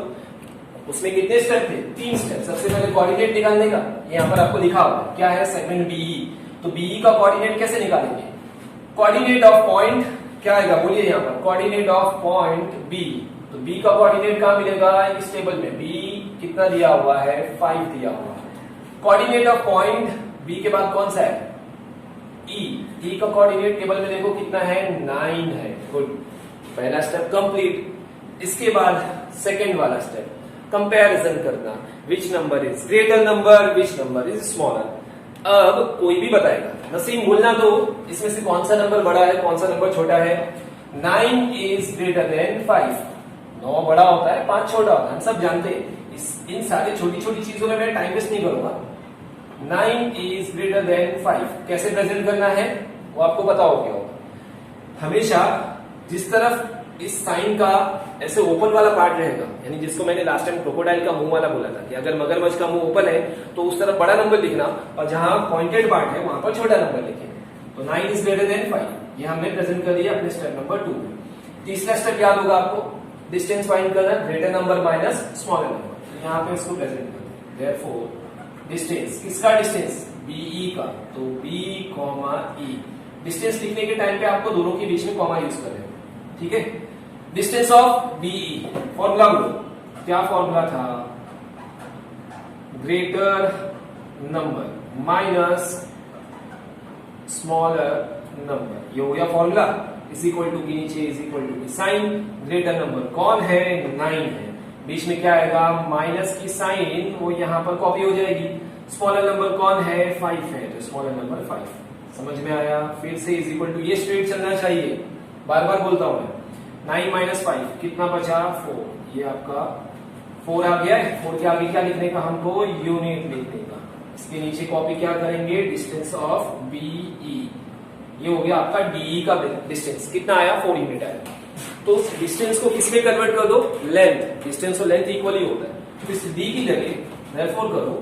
उसमें कितने स्टेप थे? 3 स्टेप। सबसे पहले कोऑर्डिनेट निकालने का, यहाँ पर आपको लिखा हुआ क्या है? Segment BE. तो बीई का कोऑर्डिनेट कैसे निकालेंगे? कोऑर्डिनेट ऑफ पॉइंट क्या आएगा? बोलिए यहाँ पर, कोऑर्डिनेट ऑफ पॉइंट बी। तो बी का कोऑर्डिनेट कहां मिलेगा? इस टेबल में। बी कितना दिया हुआ है? 5 दिया हुआ है। कोऑर्डिनेट ऑफ पॉइंट बी के बाद कौन सा है? ई। ई का कोऑर्डिनेट टेबल में देखो कितना है? 9 है। गुड, पहला स्टेप कंप्लीट। इसके बाद सेकंड वाला स्टेप, कंपैरिजन करना, which number is greater number, which number is smaller. अब कोई भी बताएगा, नसीम भूलना तो इसमें से कौन सा नंबर बड़ा है, कौन सा नंबर छोटा है? 9 इज ग्रेटर देन 5। 9 बड़ा होता है, 5 छोटा होता है, हम सब जानते हैं। इन सारी छोटी छोटी चीजों में मैं टाइम वेस्ट नहीं करूंगा। 9 इज ग्रेटर देन 5 कैसे प्रेजेंट करना है वो आपको पता हो गया होगा। हमेशा जिस तरफ इस साइन का ऐसे ओपन वाला पार्ट रहेगा, यानी जिसको मैंने लास्ट टाइम क्रोकोडाइल का मुंह वाला बोला था कि अगर मगरमच्छ का मुंह ओपन है तो उस तरफ बड़ा नंबर लिखना, और जहां पॉइंटेड पार्ट है वहां पर छोटा नंबर लिखेंगे। तो 9 इज ग्रेटर देन 5 ये हमने प्रेजेंट कर दिया अपने स्टेप नंबर 2 में। तीसरा स्टेप याद होगा आपको, डिस्टेंस फाइंड करना, greater number minus smaller number. यहाँ पे इसको प्रेजेंट करते हैं। देयरफॉर डिस्टेंस, किसका डिस्टेंस? बीई का। तो बी कॉमा ई। डिस्टेंस लिखने के टाइम पे आपको दोनों के बीच में कॉमा यूज कर रहे हो, ठीक है? डिस्टेंस ऑफ बीई, फॉर्मूला लो, क्या फॉर्मूला था? Greater number minus smaller number, ये हो गया फॉर्मूला। इज इक्वल टू के नीचे is equal to sign, greater number कौन है? 9 है। बीच में क्या आएगा? माइनस की साइन, वो यहां पर कॉपी हो जाएगी। स्मॉलर नंबर कौन है? 5 है, तो स्मॉलर नंबर 5। समझ में आया? फिर से इज इक्वल टू, ये स्ट्रेट चलना चाहिए, बार बार बोलता हूं मैं। 9 माइनस 5 कितना बचा? 4। ये आपका 4 आ गया है। 4 के आगे क्या लिखने का हमको? यूनिट लिखने का। इसके नीचे कॉपी क्या करेंगे? Distance of BE. ये हो गया आपका डीई का डिस्टेंस, कितना आया? 4 यूनिट आया। तो डिस्टेंस को किसमें कन्वर्ट कर दो? लेंथ। डिस्टेंस और लेंथ इक्वल ही होता है, तो इस डी की जगह देयरफॉर करो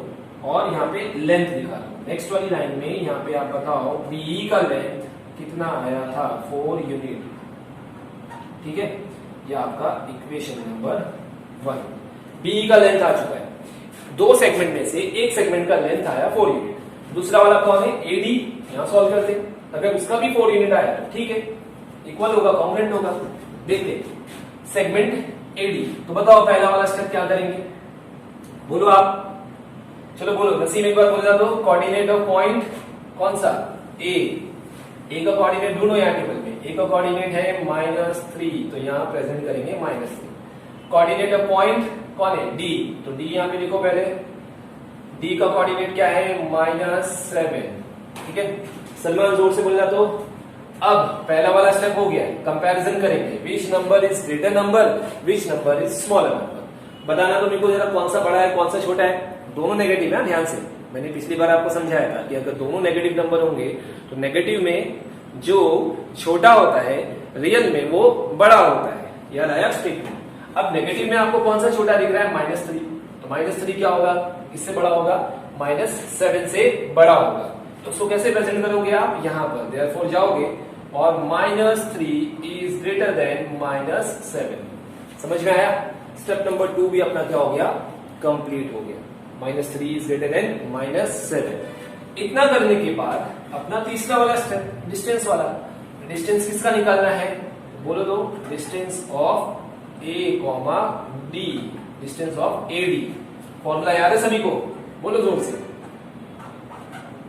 और यहाँ पे लेंथ दिखा दो। नेक्स्ट वाली लाइन में यहाँ पे आप बताओ बीई का लेंथ कितना आया था? 4 यूनिट, ठीक है? ये आपका इक्वेशन नंबर 1। बीई का लेंथ आ चुका है। 2 सेगमेंट में से एक सेगमेंट का लेंथ आया 4 यूनिट। दूसरा वाला कौन है? एडी। यहां सॉल्व करते हैं, अगर उसका भी 4 यूनिट आया तो ठीक है, इक्वल होगा, कॉन्ग्रुएंट होगा। देखते सेगमेंट एडी। तो बताओ पहला वाला स्टेप क्या करेंगे? बोलो आप, चलो बोलो। नसीम एक बार बोलना, तो कोऑर्डिनेट ऑफ पॉइंट कौन सा? ए। ए का कोऑर्डिनेट ढूंढो यहाँ टेबल में। ए का कोऑर्डिनेट है -3, तो यहाँ प्रेजेंट करेंगे -3। कोऑर्डिनेट ऑफ पॉइंट कौन है? डी। तो डी यहाँ पे लिखो पहले। डी का कोऑर्डिनेट क्या है? -7, ठीक है? सलमान जोर से बोलना। तो अब पहला वाला स्टेप हो गया, कंपैरिजन करेंगे, which number is greater number, which number is smaller number. बताना तो मेरे को जरा कौन सा बड़ा है कौन सा छोटा है। दोनों नेगेटिव है, ध्यान से। मैंने पिछली बार आपको समझाया था कि अगर दोनों नेगेटिव नंबर होंगे तो नेगेटिव में जो छोटा होता है रियल में वो बड़ा होता है। याद आया स्टेटमेंट? अब नेगेटिव में आपको कौन सा छोटा दिख रहा है? -3। तो -3 क्या होगा? किससे बड़ा होगा? -7 से बड़ा होगा। तो उसको कैसे प्रेजेंट करोगे आप? यहां पर देयरफॉर जाओगे और -3 इज ग्रेटर देन -7। समझ में आया? स्टेप नंबर 2 भी अपना क्या हो गया, कंप्लीट हो गया। -3 इज ग्रेटर देन -7। इतना करने के बाद अपना तीसरा वाला स्टेप, डिस्टेंस वाला। डिस्टेंस किसका निकालना है, बोलो तो, distance of A comma D, distance of A D. Formula याद है सभी को, बोलो जोर से,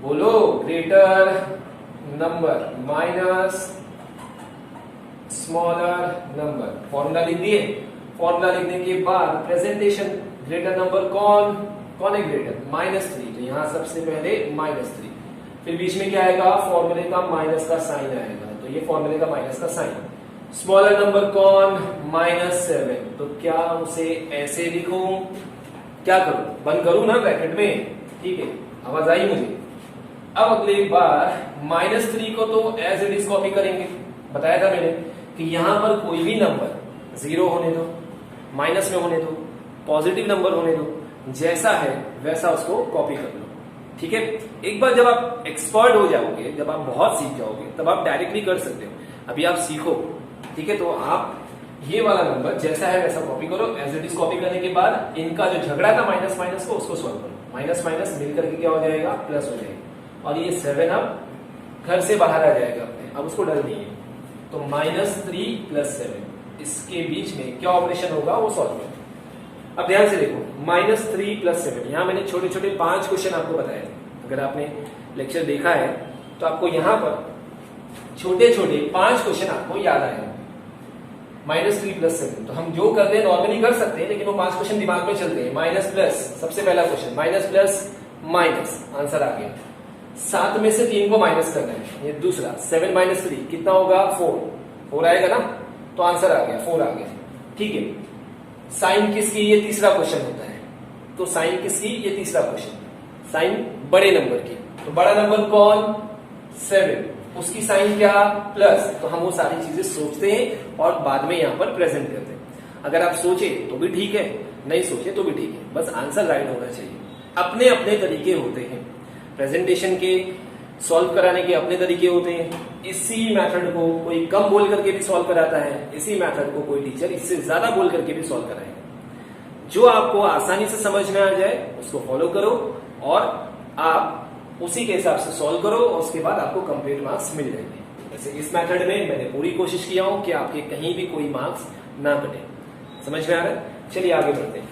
बोलो, greater number minus smaller number. Formula लिख दिए। फॉर्मूला लिखने के बाद प्रेजेंटेशन, ग्रेटर नंबर कौन है ग्रेटर, -3, तो यहां सबसे पहले -3, फिर बीच में क्या आएगा, फॉर्मूले का माइनस का साइन आएगा, तो ये फॉर्मूले का माइनस का साइन। स्मॉलर नंबर कौन, -7, तो क्या उसे ऐसे लिखूं, क्या करूं, बंद करूं ना ब्रैकेट में, ठीक है, आवाज आई मुझे। अब अगली बार -3 को तो एज इट इज कॉपी करेंगे, बताया था मैंने कि यहां पर कोई भी नंबर 0 होने दो, माइनस में होने दो, पॉजिटिव नंबर होने दो, जैसा है वैसा उसको कॉपी कर लो, ठीक है। एक बार जब आप एक्सपर्ट हो जाओगे, जब आप बहुत सीख जाओगे, तब आप डायरेक्टली कर सकते हो। अभी आप सीखो, ठीक है, तो आप ये वाला नंबर जैसा है वैसा कॉपी करो। एज इट इज कॉपी करने के बाद इनका जो झगड़ा था माइनस माइनस को, उसको सॉल्व करो। माइनस माइनस मिलकर के क्या हो जाएगा, प्लस हो जाएगा, और ये 7 अब घर से बाहर आ जाएगा अपने, अब उसको डर नहीं है। तो -3 + 7, इसके बीच में क्या ऑपरेशन होगा वो सॉल्व करो। अब ध्यान से देखो, -3 + 7, यहां मैंने छोटे छोटे 5 क्वेश्चन आपको बताए थे। अगर आपने लेक्चर देखा है तो आपको यहां पर छोटे छोटे 5 क्वेश्चन आपको याद आएंगे। -3 + 7, तो हम जो करते हैं नॉर्मली कर सकते हैं, लेकिन वो 5 क्वेश्चन दिमाग में चलते हैं। माइनस प्लस, सबसे पहला question, minus plus minus, answer आ गया। 7 में से 3 को माइनस करना है, ये दूसरा। 7 - 3 कितना होगा, 4 आएगा ना, तो आंसर आ गया, 4 आ गया, ठीक है। साइन किसकी, ये तीसरा क्वेश्चन होता है, तो साइन किसकी, ये तीसरा क्वेश्चन, साइन बड़े नंबर की। तो बड़ा नंबर कौन, 7, उसकी साइन क्या, प्लस। तो हम वो सारी चीजें सोचते हैं और बाद में यहां पर प्रेजेंट करते हैं। अगर आप सोचे तो भी ठीक है, नहीं सोचे तो भी ठीक है, बस आंसर राइट होना चाहिए। अपने अपने तरीके होते हैं, प्रेजेंटेशन के सॉल्व कराने के अपने तरीके होते हैं। इसी मेथड को कोई कम बोल करके भी सॉल्व कराता है, इसी मेथड को कोई टीचर इससे ज्यादा बोल करके भी सॉल्व कराएगा। जो आपको आसानी से समझ में आ जाए उसको फॉलो करो और आप उसी के हिसाब से सॉल्व करो, और उसके बाद आपको कंप्लीट मार्क्स मिल जाएंगे। जैसे इस मेथड में मैंने पूरी कोशिश किया हूं कि आपके कहीं भी कोई मार्क्स ना कटे। समझ में आ रहा है, चलिए आगे बढ़ते हैं।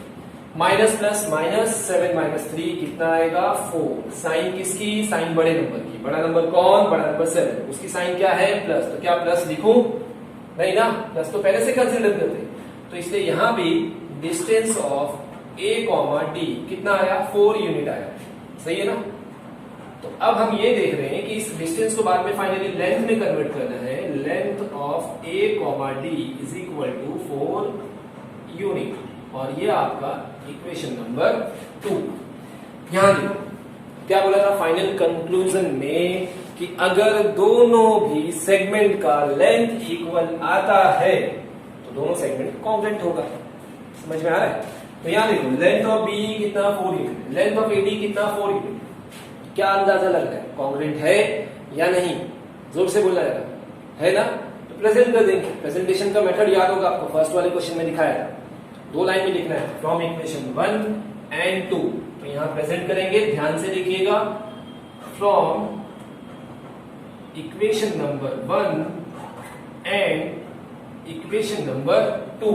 माइनस प्लस माइनस, 7 - 3 कितना आएगा, 4। साइन किसकी, साइन बड़े नंबर की। बड़ा नंबर कौन, बड़ा नंबर 7, उसकी साइन क्या है, प्लस। तो क्या प्लस लिखूं, नहीं ना, प्लस तो पहले से कंसिडर करते, तो इसलिए यहां भी distance of A comma D कितना आया, 4 यूनिट आया, सही है ना। तो अब हम ये देख रहे हैं कि इस डिस्टेंस को बाद में फाइनली लेंथ में कन्वर्ट करना है। Length of A comma D is equal to 4 unit, और ये आपका इक्वेशन नंबर 2। यहां देखो क्या बोला था फाइनल कंक्लूजन में, कि अगर दोनों भी सेगमेंट का लेंथ इक्वल आता है तो दोनों सेगमेंट कॉन्ग्रुएंट होगा। समझ में आ रहा है, तो यहां देखो लेंथ ऑफ बी कितना, 4 यूनिट, लेंथ ऑफ एडी कितना, 4 यूनिट। क्या अंदाजा लगता है, कॉन्ग्रुएंट है या नहीं, जोर से बोलना है ना। तो प्रेजेंट कर देंगे। प्रेजेंटेशन का मेथड याद होगा आपको, फर्स्ट वाले क्वेश्चन में दिखाया था, 2 लाइन में लिखना है, फ्रॉम इक्वेशन 1 and 2। तो यहां प्रेजेंट करेंगे, ध्यान से लिखिएगा, from equation number 1 and equation number 2।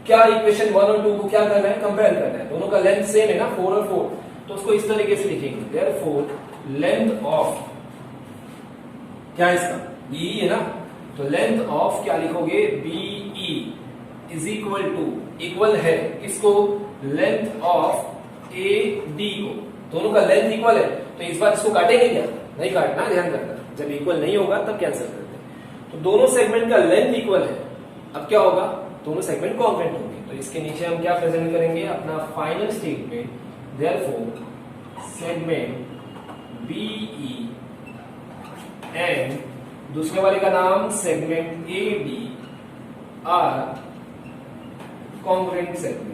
क्या इक्वेशन 1 और 2 को क्या करना है, कंपेयर करना है। दोनों का लेंथ सेम है ना, 4 और 4, तो उसको इस तरीके से लिखेंगे, देयरफॉर लेंथ ऑफ, क्या है इसका, BE है ना, तो लेंथ ऑफ क्या लिखोगे, BE is equal to, equal है किसको, लेंथ ऑफ AD को। दोनों का लेंथ इक्वल है, तो इस बार इसको काटेंगे क्या, नहीं काटना, ध्यान रखना, जब इक्वल नहीं होगा तब कैंसिल करते हैं। तो दोनों सेगमेंट का लेंथ इक्वल है, अब क्या होगा, दोनों सेगमेंट कॉन्ग्रुएंट होंगे। तो इसके नीचे हम क्या प्रेजेंट करेंगे, अपना final statement, therefore segment BE and दूसरे वाले का नाम segment AD are congruent segment.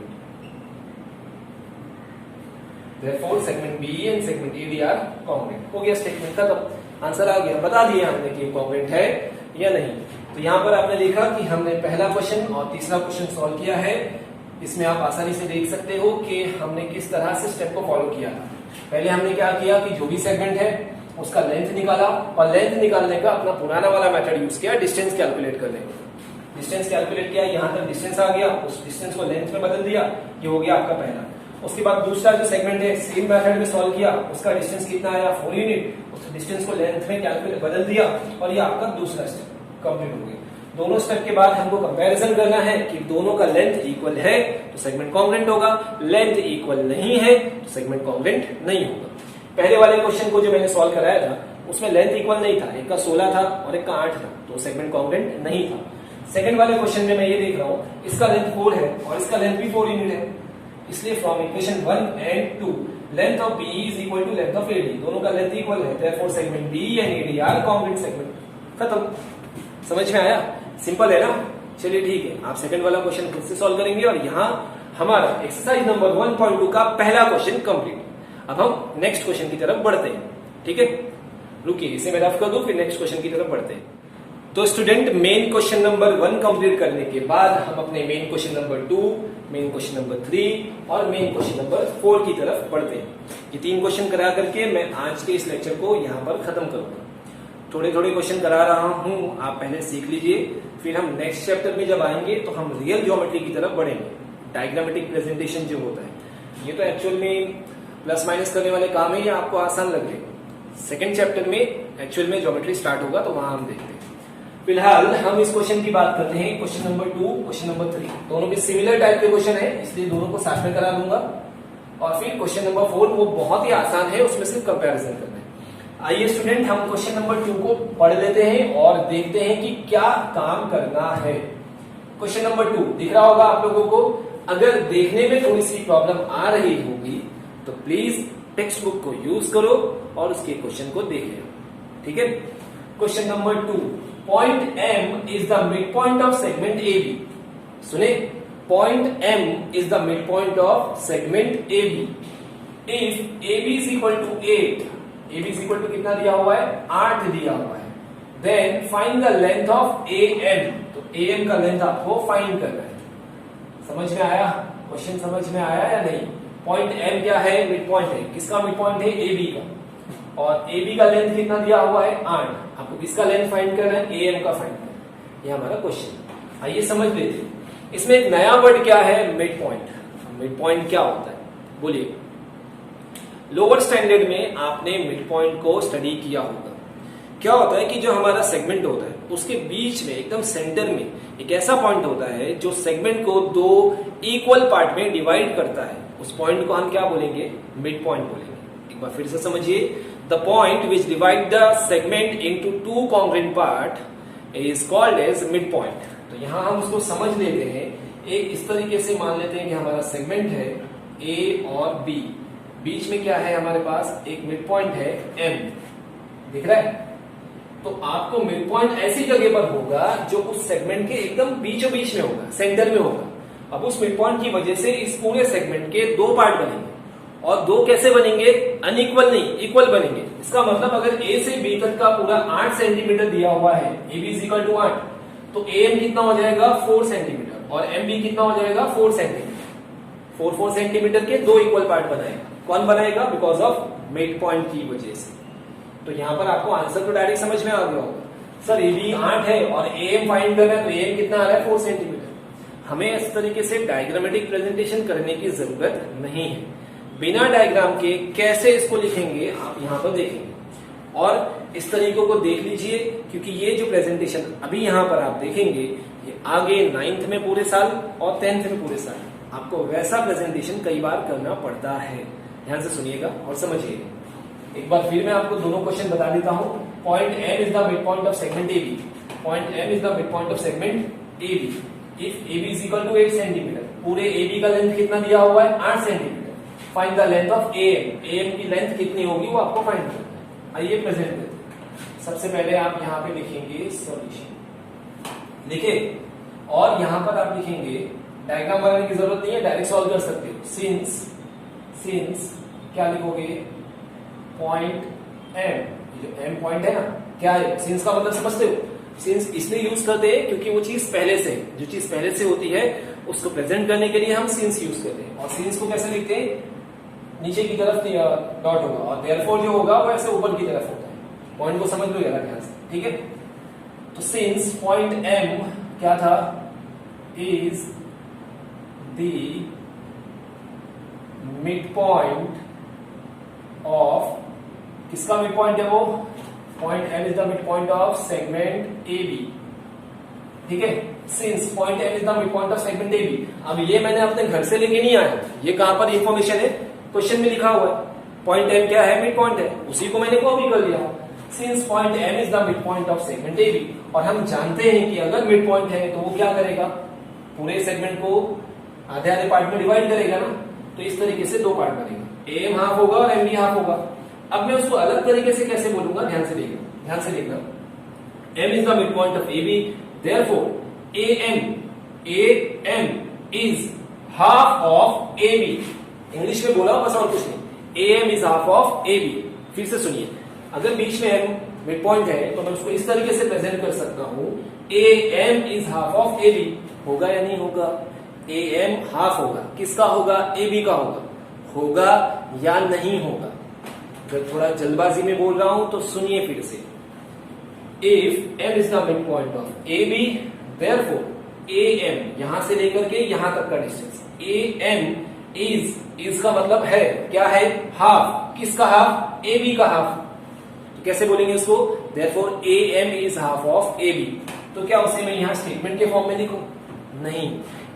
Therefore segment BE and segment AD are congruent। हो गया स्टेटमेंट का, तो आंसर आ गया, बता दिया हमने कि कॉन्ग्रुएंट है या नहीं। तो यहां पर आपने देखा कि हमने पहला क्वेश्चन और तीसरा क्वेश्चन सॉल्व किया है इसमें आप आसानी से देख सकते हो कि हमने किस तरह से स्टेप को फॉलो किया था। पहले हमने क्या किया कि जो भी सेगमेंट है उसका लेंथ निकाला, और लेंथ निकालने का अपना पुराना वाला मेथड यूज किया, डिस्टेंस कैलकुलेट करने का। डिस्टेंस कैलकुलेट किया, यहां तक डिस्टेंस आ गया, उस डिस्टेंस को लेंथ में बदल दिया, ये हो गया आपका पहला। उसके बाद दूसरा जो सेगमेंट है सेम मेथड में सॉल्व किया, उसका डिस्टेंस कितना आया 4 यूनिट, उस डिस्टेंस को लेंथ में कैलकुलेट बदल दिया, और ये आपका दूसरा स्टेप कंप्लीट हो गया। दोनों स्टेप के बाद हमको कंपैरिजन करना है कि दोनों का लेंथ इक्वल है तो सेगमेंट कॉन्ग्रुएंट होगा, लेंथ इक्वल नहीं है तो सेगमेंट कॉन्ग्रुएंट नहीं होगा। पहले वाले क्वेश्चन को जो मैंने सॉल्व कराया था उसमें लेंथ इक्वल नहीं था, एक का 16 था और एक का 8 था, तो सेगमेंट कॉन्ग्रुएंट नहीं था। सेकंड वाले क्वेश्चन में मैं ये देख रहा हूं इसका लेंथ 4 है और इसका लेंथ भी 4 यूनिट है, इसलिए from equation 1 and 2 length of BE is equal to length of AD, दोनों का लेंथ इक्वल है, therefore segment BE and AD are congruent segment. खत्म। समझ में आया? सिंपल है ना? चलिए ठीक है, आप सेकंड वाला क्वेश्चन खुद से सॉल्व करेंगे और यहाँ हमारा एक्सरसाइज नंबर 1.2 का पहला क्वेश्चन कंप्लीट। अब हम नेक्स्ट क्वेश्चन की तरफ बढ़ते हैं, ठीक है? रुकिए, इसे मैं रफ कर दूं, फिर नेक्स्ट क्वेश्चन की तरफ बढ़ते हैं। तो student, main question number 1 complete करने के बाद हम अपने main question number 2, main question number 3 और मेन क्वेश्चन नंबर 4 की तरफ बढ़ते हैं। ये 3 क्वेश्चन करा करके मैं आज के इस लेक्चर को यहाँ पर खत्म करूंगा। थोड़े थोड़े क्वेश्चन करा रहा हूं, आप पहले सीख लीजिए, फिर हम नेक्स्ट चैप्टर में जब आएंगे तो हम रियल ज्योमेट्री की तरफ बढ़ेंगे। डायग्रामेटिक प्रेजेंटेशन जो होता है ये तो एक्चुअल में प्लस माइनस करने वाले काम है, ये आपको आसान लगेगा। सेकंड चैप्टर में एक्चुअल में ज्योमेट्री स्टार्ट होगा तो वहां हम देखते हैं। फिलहाल हम इस क्वेश्चन की बात करते हैं, क्वेश्चन नंबर 2, क्वेश्चन नंबर 3, दोनों भी सिमिलर टाइप के क्वेश्चन है, इसलिए दोनों को साथ में करा दूंगा। और फिर क्वेश्चन नंबर 4 वो बहुत ही आसान है, उसमें सिर्फ कंपैरिजन करना है। आइए स्टूडेंट, हम क्वेश्चन नंबर 2 को पढ़ लेते हैं और देखते हैं कि क्या काम करना है। क्वेश्चन नंबर 2 दिख रहा होगा आप लोगों को। अगर देखने में थोड़ी सी प्रॉब्लम आ रही होगी तो प्लीज टेक्स्ट बुक को यूज करो और उसके क्वेश्चन को देख लें, ठीक है? Question number 2, point M is the mid point of segment AB। सुने, point M is the mid point of segment AB। If AB is equal to 8, AB is equal to कितना दिया हुआ है? 8 दिया हुआ है। Then find the length of AM, तो AM का लेंथ आपको फाइंड करना है। समझ में आया? क्वेश्चन समझ में आया या नहीं? पॉइंट M क्या है? मिड पॉइंट है। किसका मिड पॉइंट है? AB का। और AB का लेंथ कितना दिया हुआ है? 8। आपको किसका लेंथ फाइंड करना है? AM का फाइंड करना है। ये हमारा क्वेश्चन। आइए समझ लेते हैं। इसमें एक नया वर्ड क्या है? Mid point. मिड पॉइंट क्या होता है बोलिए? लोअर स्टैंडर्ड में आपने मिड पॉइंट को स्टडी किया होगा। क्या होता है कि जो हमारा सेगमेंट होता है उसके बीच में एकदम सेंटर में एक ऐसा पॉइंट होता है जो सेगमेंट को 2 इक्वल पार्ट में डिवाइड करता है। उस पॉइंट को हम क्या बोलेंगे? मिड पॉइंट बोलेंगे। एक बार फिर से समझिए, the point which divide the segment into 2 congruent part is called as mid point. तो यहां हम उसको समझ लेते हैं, एक इस तरीके से मान लेते हैं कि हमारा सेगमेंट है A और B, बीच में क्या है हमारे पास? एक मिड पॉइंट है M, दिख रहा है? तो आपको मिड पॉइंट ऐसी जगह पर होगा जो उस सेगमेंट के एकदम बीचों बीच में होगा, सेंटर में होगा। अब उस मिड पॉइंट की वजह से इस पूरे सेगमेंट के 2 पार्ट बनेंगे, और 2 कैसे बनेंगे? अनइक्वल नहीं, इक्वल बनेंगे। इसका मतलब अगर A से B तक का पूरा 8 सेंटीमीटर दिया हुआ है, AB इज इक्वल टू 8, तो AM कितना हो जाएगा? 4 सेंटीमीटर, और MB कितना हो जाएगा? 4 सेंटीमीटर। 4 सेंटीमीटर के 2 इक्वल पार्ट बनाएगा। कौन बनाएगा? बिकॉज ऑफ मिड पॉइंट की वजह से। तो यहां पर आपको आंसर तो डायरेक्ट समझ में आ गया होगा। सर AB 8 है और AM फाइंड करना है, तो AM कितना आ रहा है? 4 सेंटीमीटर। हमें इस तरीके से डायग्रामेटिक प्रेजेंटेशन करने की जरूरत नहीं है। बिना डायग्राम के कैसे इसको लिखेंगे आप यहां पर देखेंगे, और इस तरीकों को देख लीजिए, क्योंकि ये जो प्रेजेंटेशन अभी यहां पर आप देखेंगे ये आगे 9th में पूरे साल और 10th में पूरे साल आपको वैसा प्रेजेंटेशन कई बार करना पड़ता है। ध्यान से सुनिएगा और समझिएगा। एक बार फिर मैं आपको दोनों क्वेश्चन बता देता हूं। Point M is the mid point of segment AB। Point M is the mid point of segment AB। If AB is equal to 8 centimetre, पूरे AB का लेंथ कितना दिया हुआ है? 8 centimetre. Find the length of AM। AM की length कितनी होगी वो आपको फाइंड करना है। आइए प्रेजेंट करते हैं। सबसे पहले आप यहाँ पे लिखेंगे सॉल्यूशन, लिखे, और यहाँ पर आप लिखेंगे, डायग्राम बनाने की जरूरत नहीं है, डायरेक्ट सॉल्व कर सकते हो। सिंस क्या लिखोगे? पॉइंट M, जो M पॉइंट है ना, क्या है? सिंस का मतलब समझते हो? सिंस इसलिए यूज करते हैं क्योंकि वो चीज पहले से, जो चीज पहले से होती है उसको प्रेजेंट करने के लिए हम सिंस यूज करते हैं। और सिंस को कैसे लिखते हैं, नीचे की तरफ डॉट होगा और देयरफॉर जो होगा वो ऐसे ऊपर की तरफ होता है। पॉइंट को समझ लो जरा ध्यान से, ठीक है। तो सिंस पॉइंट M क्या था, is the mid point of, किसका मिड पॉइंट है वो, point M is the mid point of segment AB, ठीक है। Since point M is the mid point of segment AB। अब ये मैंने अपने घर से लेके नहीं आया, ये कहां पर इंफॉर्मेशन है, क्वेश्चन में लिखा हुआ है। पॉइंट M क्या है, मिड पॉइंट है, उसी को मैंने कॉपी कर लिया। Since point M is the mid point of segment AB, और हम जानते हैं कि अगर मिड पॉइंट है तो वो क्या करेगा, पूरे सेगमेंट को आधे आधे पार्ट में डिवाइड करेगा ना। तो इस तरीके से दो पार्ट बनेगा, AM हाफ होगा और MB हाफ होगा। अब मैं उसको अलग तरीके से कैसे बोलूंगा, ध्यान से देखना, ध्यान से देखना। M is the midpoint of AB, therefore AM is half of AB। English में बोला बस और कुछ नहीं, AM is half of AB। फिर से सुनिए, अगर बीच में M मिड पॉइंट है तो मैं उसको इस तरीके से प्रेजेंट कर सकता हूं, AM is half of AB। होगा या नहीं होगा, AM हाफ होगा, किसका होगा, AB का होगा, होगा या नहीं होगा। अगर थोड़ा जल्दबाजी में बोल रहा हूं तो सुनिए फिर से। If M is the midpoint of AB, therefore AM यहां से लेकर के यहां तक का डिस्टेंस, AM is का मतलब है, क्या है, हाफ, किसका हाफ, AB का हाफ। तो कैसे बोलेंगे इसको, therefore AM is half of AB। तो क्या उसे मैं यहां स्टेटमेंट के फॉर्म में लिखूं, नहीं,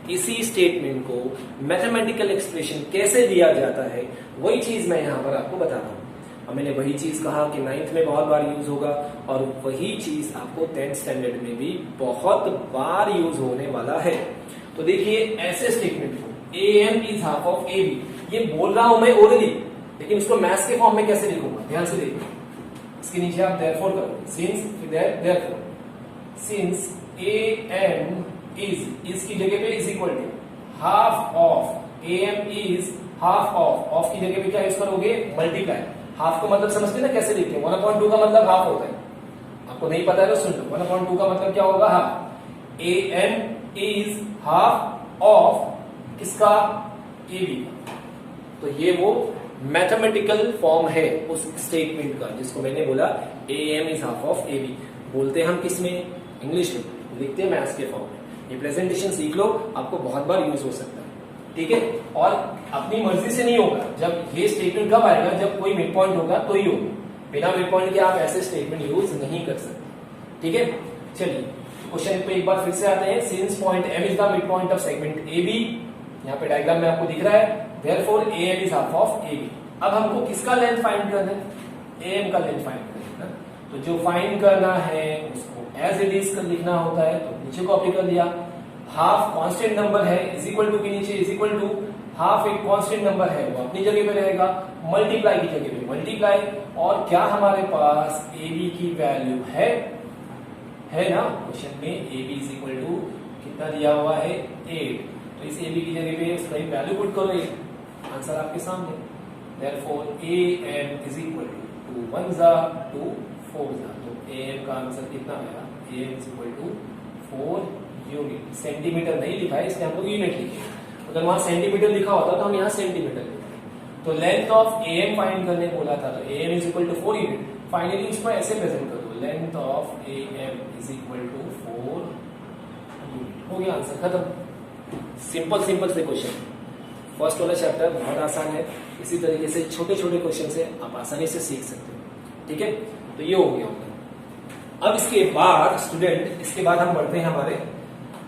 इसी स्टेटमेंट को मैथमेटिकल एक्सप्रेशन कैसे दिया जाता है वही चीज मैं यहां पर आपको बता रहा हूं। और मैंने वही चीज कहा कि 9th में बहुत बार यूज होगा, और वही चीज आपको 10th स्टैंडर्ड में भी बहुत बार यूज होने वाला है। तो देखिए ऐसे स्टेटमेंट को AM is half of AB, ये बोल रहा हूं मैं ओरली, लेकिन इसको मैथ्स के फॉर्म में कैसे लिखूंगा, ध्यान से देखो। इसके नीचे आप therefore करो, since therefore since AM is की जगह पे is equal to half of, AM is half of की जगह पे क्या यूज करोगे, मल्टीप्लाई। हाफ को मतलब समझते ना कैसे लिखते हैं, 1/2 का मतलब हाफ होता है, आपको नहीं पता है तो सुन लो। 1/2 का मतलब क्या होगा, half. AM is half of किसका, AB। तो ये वो मैथमेटिकल फॉर्म है उस स्टेटमेंट का जिसको मैंने बोला AM is half of AB। बोलते हैं हम किस में, इंग्लिश में, लिखते हैं मैथ्स के फॉर्म में। ये प्रेजेंटेशन सीख लो, आपको बहुत बार यूज हो सकता है, ठीक है। और अपनी मर्जी से नहीं होगा, जब ये स्टेटमेंट कब आएगा, जब कोई मिड पॉइंट होगा तो ही होगा, बिना मिड पॉइंट के आप ऐसे स्टेटमेंट यूज नहीं कर सकते, ठीक है। चलिए क्वेश्चन पे एक बार फिर से आते हैं। Since point M is the mid point of segment AB, यहाँ पे डायग्राम में आपको दिख रहा है, therefore AM is half of AB। अब हमको किसका लेंथ फाइंड करना है, AM का लेंथ फाइंड करना है। तो जो फाइंड करना है उसको एज इट इज कर लिखना होता है, तो नीचे कॉपी कर लिया। हाफ कांस्टेंट नंबर है, इज इक्वल टू के नीचे इज इक्वल टू, हाफ एक कांस्टेंट नंबर है वो अपनी जगह पे रहेगा, मल्टीप्लाई की जगह पे मल्टीप्लाई। और क्या हमारे पास AB की वैल्यू है ना, क्वेश्चन में AB इज इक्वल टू कितना दिया हुआ है, 8। तो इस AB की जगह पे उसका वैल्यू पुट करो, आंसर आपके सामने। Therefore AM is equal to 1 जा 2 4 जा, तो AM का आंसर कितना आएगा, AM is equal to 4 unit. Centimetre नहीं लिखा है इसलिए हम लोग यूनिट लिखे, अगर वहां सेंटीमीटर लिखा होता तो हम यहाँ सेंटीमीटर लिखते। तो लेंथ ऑफ AM फाइंड करने बोला था, तो AM is equal to 4 unit. Finally इसको ऐसे प्रेजेंट कर दो, length of AM is equal to 4 unit. हो गया आंसर, खत्म। सिंपल से क्वेश्चन, फर्स्ट वाला चैप्टर बहुत आसान है। इसी तरीके से छोटे छोटे क्वेश्चन से आप आसानी से सीख सकते हो, ठीक है। तो ये हो गया होगा। अब इसके बाद स्टूडेंट, इसके बाद हम बढ़ते हैं हमारे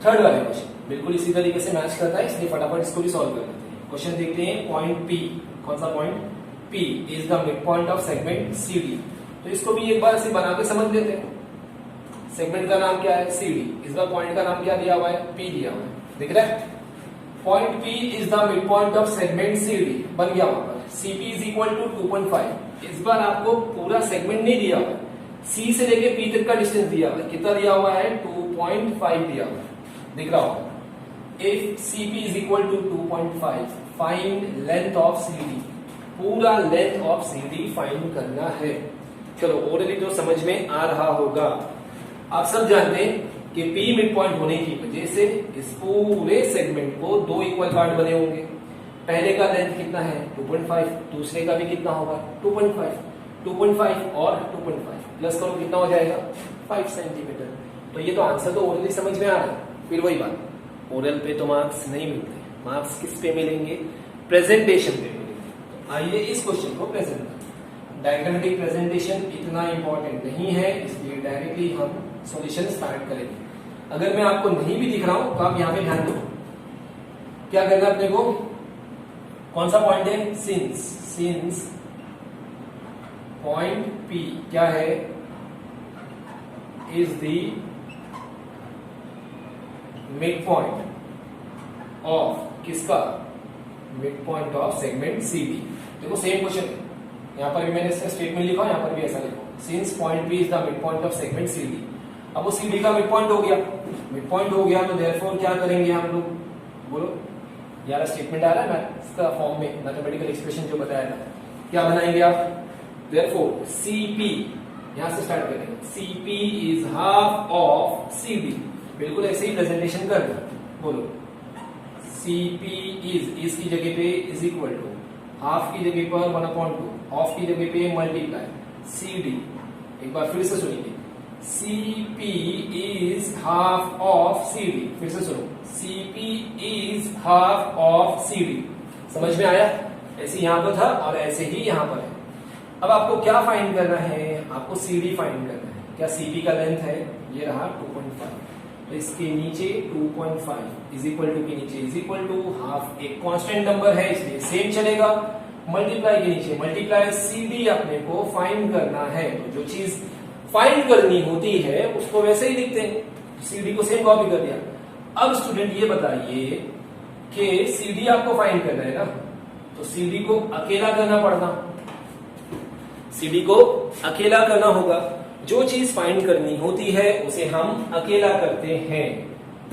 थर्ड वाले क्वेश्चन, बिल्कुल इसी तरीके से मैच करता है, इसलिए फटाफट इसको भी सॉल्व कर लेते हैं। क्वेश्चन देखते हैं, पॉइंट P, कौन सा point, P is the mid point of segment CD। तो इसको भी एक बार ऐसे बना के समझ लेते हैं। सेगमेंट का नाम क्या है, CD, इसका पॉइंट का नाम क्या दिया हुआ है, P दिया हुआ है, दिख रहा है। Point P is the mid point of segment CD, बन गया वहां पर। CP is equal to 2.5। इस बार आपको पूरा सेगमेंट नहीं दिया हुआ है, C से लेके P तक का डिस्टेंस दिया हुआ है, कितना दिया हुआ है, 2.5 दिया हुआ है, दिख रहा होगा। If CP is equal to 2.5, find length of CD। पूरा लेंथ ऑफ CD फाइंड करना है। चलो ओरली तो समझ में आ रहा होगा। आप सब जानते हैं कि पी मिड पॉइंट होने की वजह से इस पूरे सेगमेंट को दो इक्वल पार्ट बने होंगे। पहले का लेंथ कितना है 2.5, दूसरे का भी कितना होगा 2.5 और 2.5 प्लस करो कितना हो जाएगा 5 सेंटीमीटर। तो ये तो आंसर तो ओरली समझ में आ रहा है। फिर वही बात, ओरल पे तो मार्क्स नहीं मिलते, मार्क्स किस पे मिलेंगे, प्रेजेंटेशन पे मिलेंगे। तो आइए इस क्वेश्चन को प्रेजेंट करें। डायग्रामेटिक प्रेजेंटेशन इतना इंपॉर्टेंट नहीं है, इसलिए डायरेक्टली हम सॉल्यूशन स्टार्ट करेंगे। अगर मैं आपको नहीं भी दिख रहा हूं तो आप यहां पे ध्यान दो, क्या करना है अपने को, कौन सा पॉइंट है, सिंस पॉइंट P क्या है, is the mid point of किसका, mid point of segment CD। देखो सेम क्वेश्चन है, यहां पर भी मैंने इसका स्टेटमेंट लिखा, यहां पर भी ऐसा लिखो, since point P is the mid point of segment CD। अब वो CD का मिड पॉइंट हो गया, तो देयरफॉर क्या करेंगे हम लोग, बोलो यार, स्टेटमेंट आ रहा है मैथ्स का फॉर्म में, मैथमेटिकल एक्सप्रेशन जो बताया था, क्या बनाएंगे आप, देयरफॉर CP, यहां से स्टार्ट करेंगे, CP is half of CD। बिल्कुल ऐसे ही प्रेजेंटेशन करना, बोलो CP इज की जगह पे इज इक्वल टू, हाफ की जगह पर 1/2, ऑफ की जगह पे मल्टीप्लाई CD। एक बार फिर से सुनिए, CP is half of CD, फिर से सुनो, CP is half of CD। समझ में आया, ऐसे यहां पर था और ऐसे ही यहां पर है। अब आपको क्या फाइंड करना है, आपको CD फाइंड करना है। क्या CP का लेंथ है, ये रहा 2.5, तो इसके नीचे 2.5 इज इक्वल टू के नीचे इज इक्वल टू हाफ, एक कांस्टेंट नंबर है इसलिए सेम चलेगा, मल्टीप्लाई के नीचे मल्टीप्लाई, CD अपने को फाइंड करना है। तो जो चीज फाइंड करनी होती है उसको वैसे ही लिखते हैं, CD को सेम कॉपी कर दिया। अब स्टूडेंट ये बताइए कि CD आपको फाइंड करना है ना, तो CD को अकेला करना पड़ता, CD को अकेला करना होगा। जो चीज फाइंड करनी होती है उसे हम अकेला करते हैं,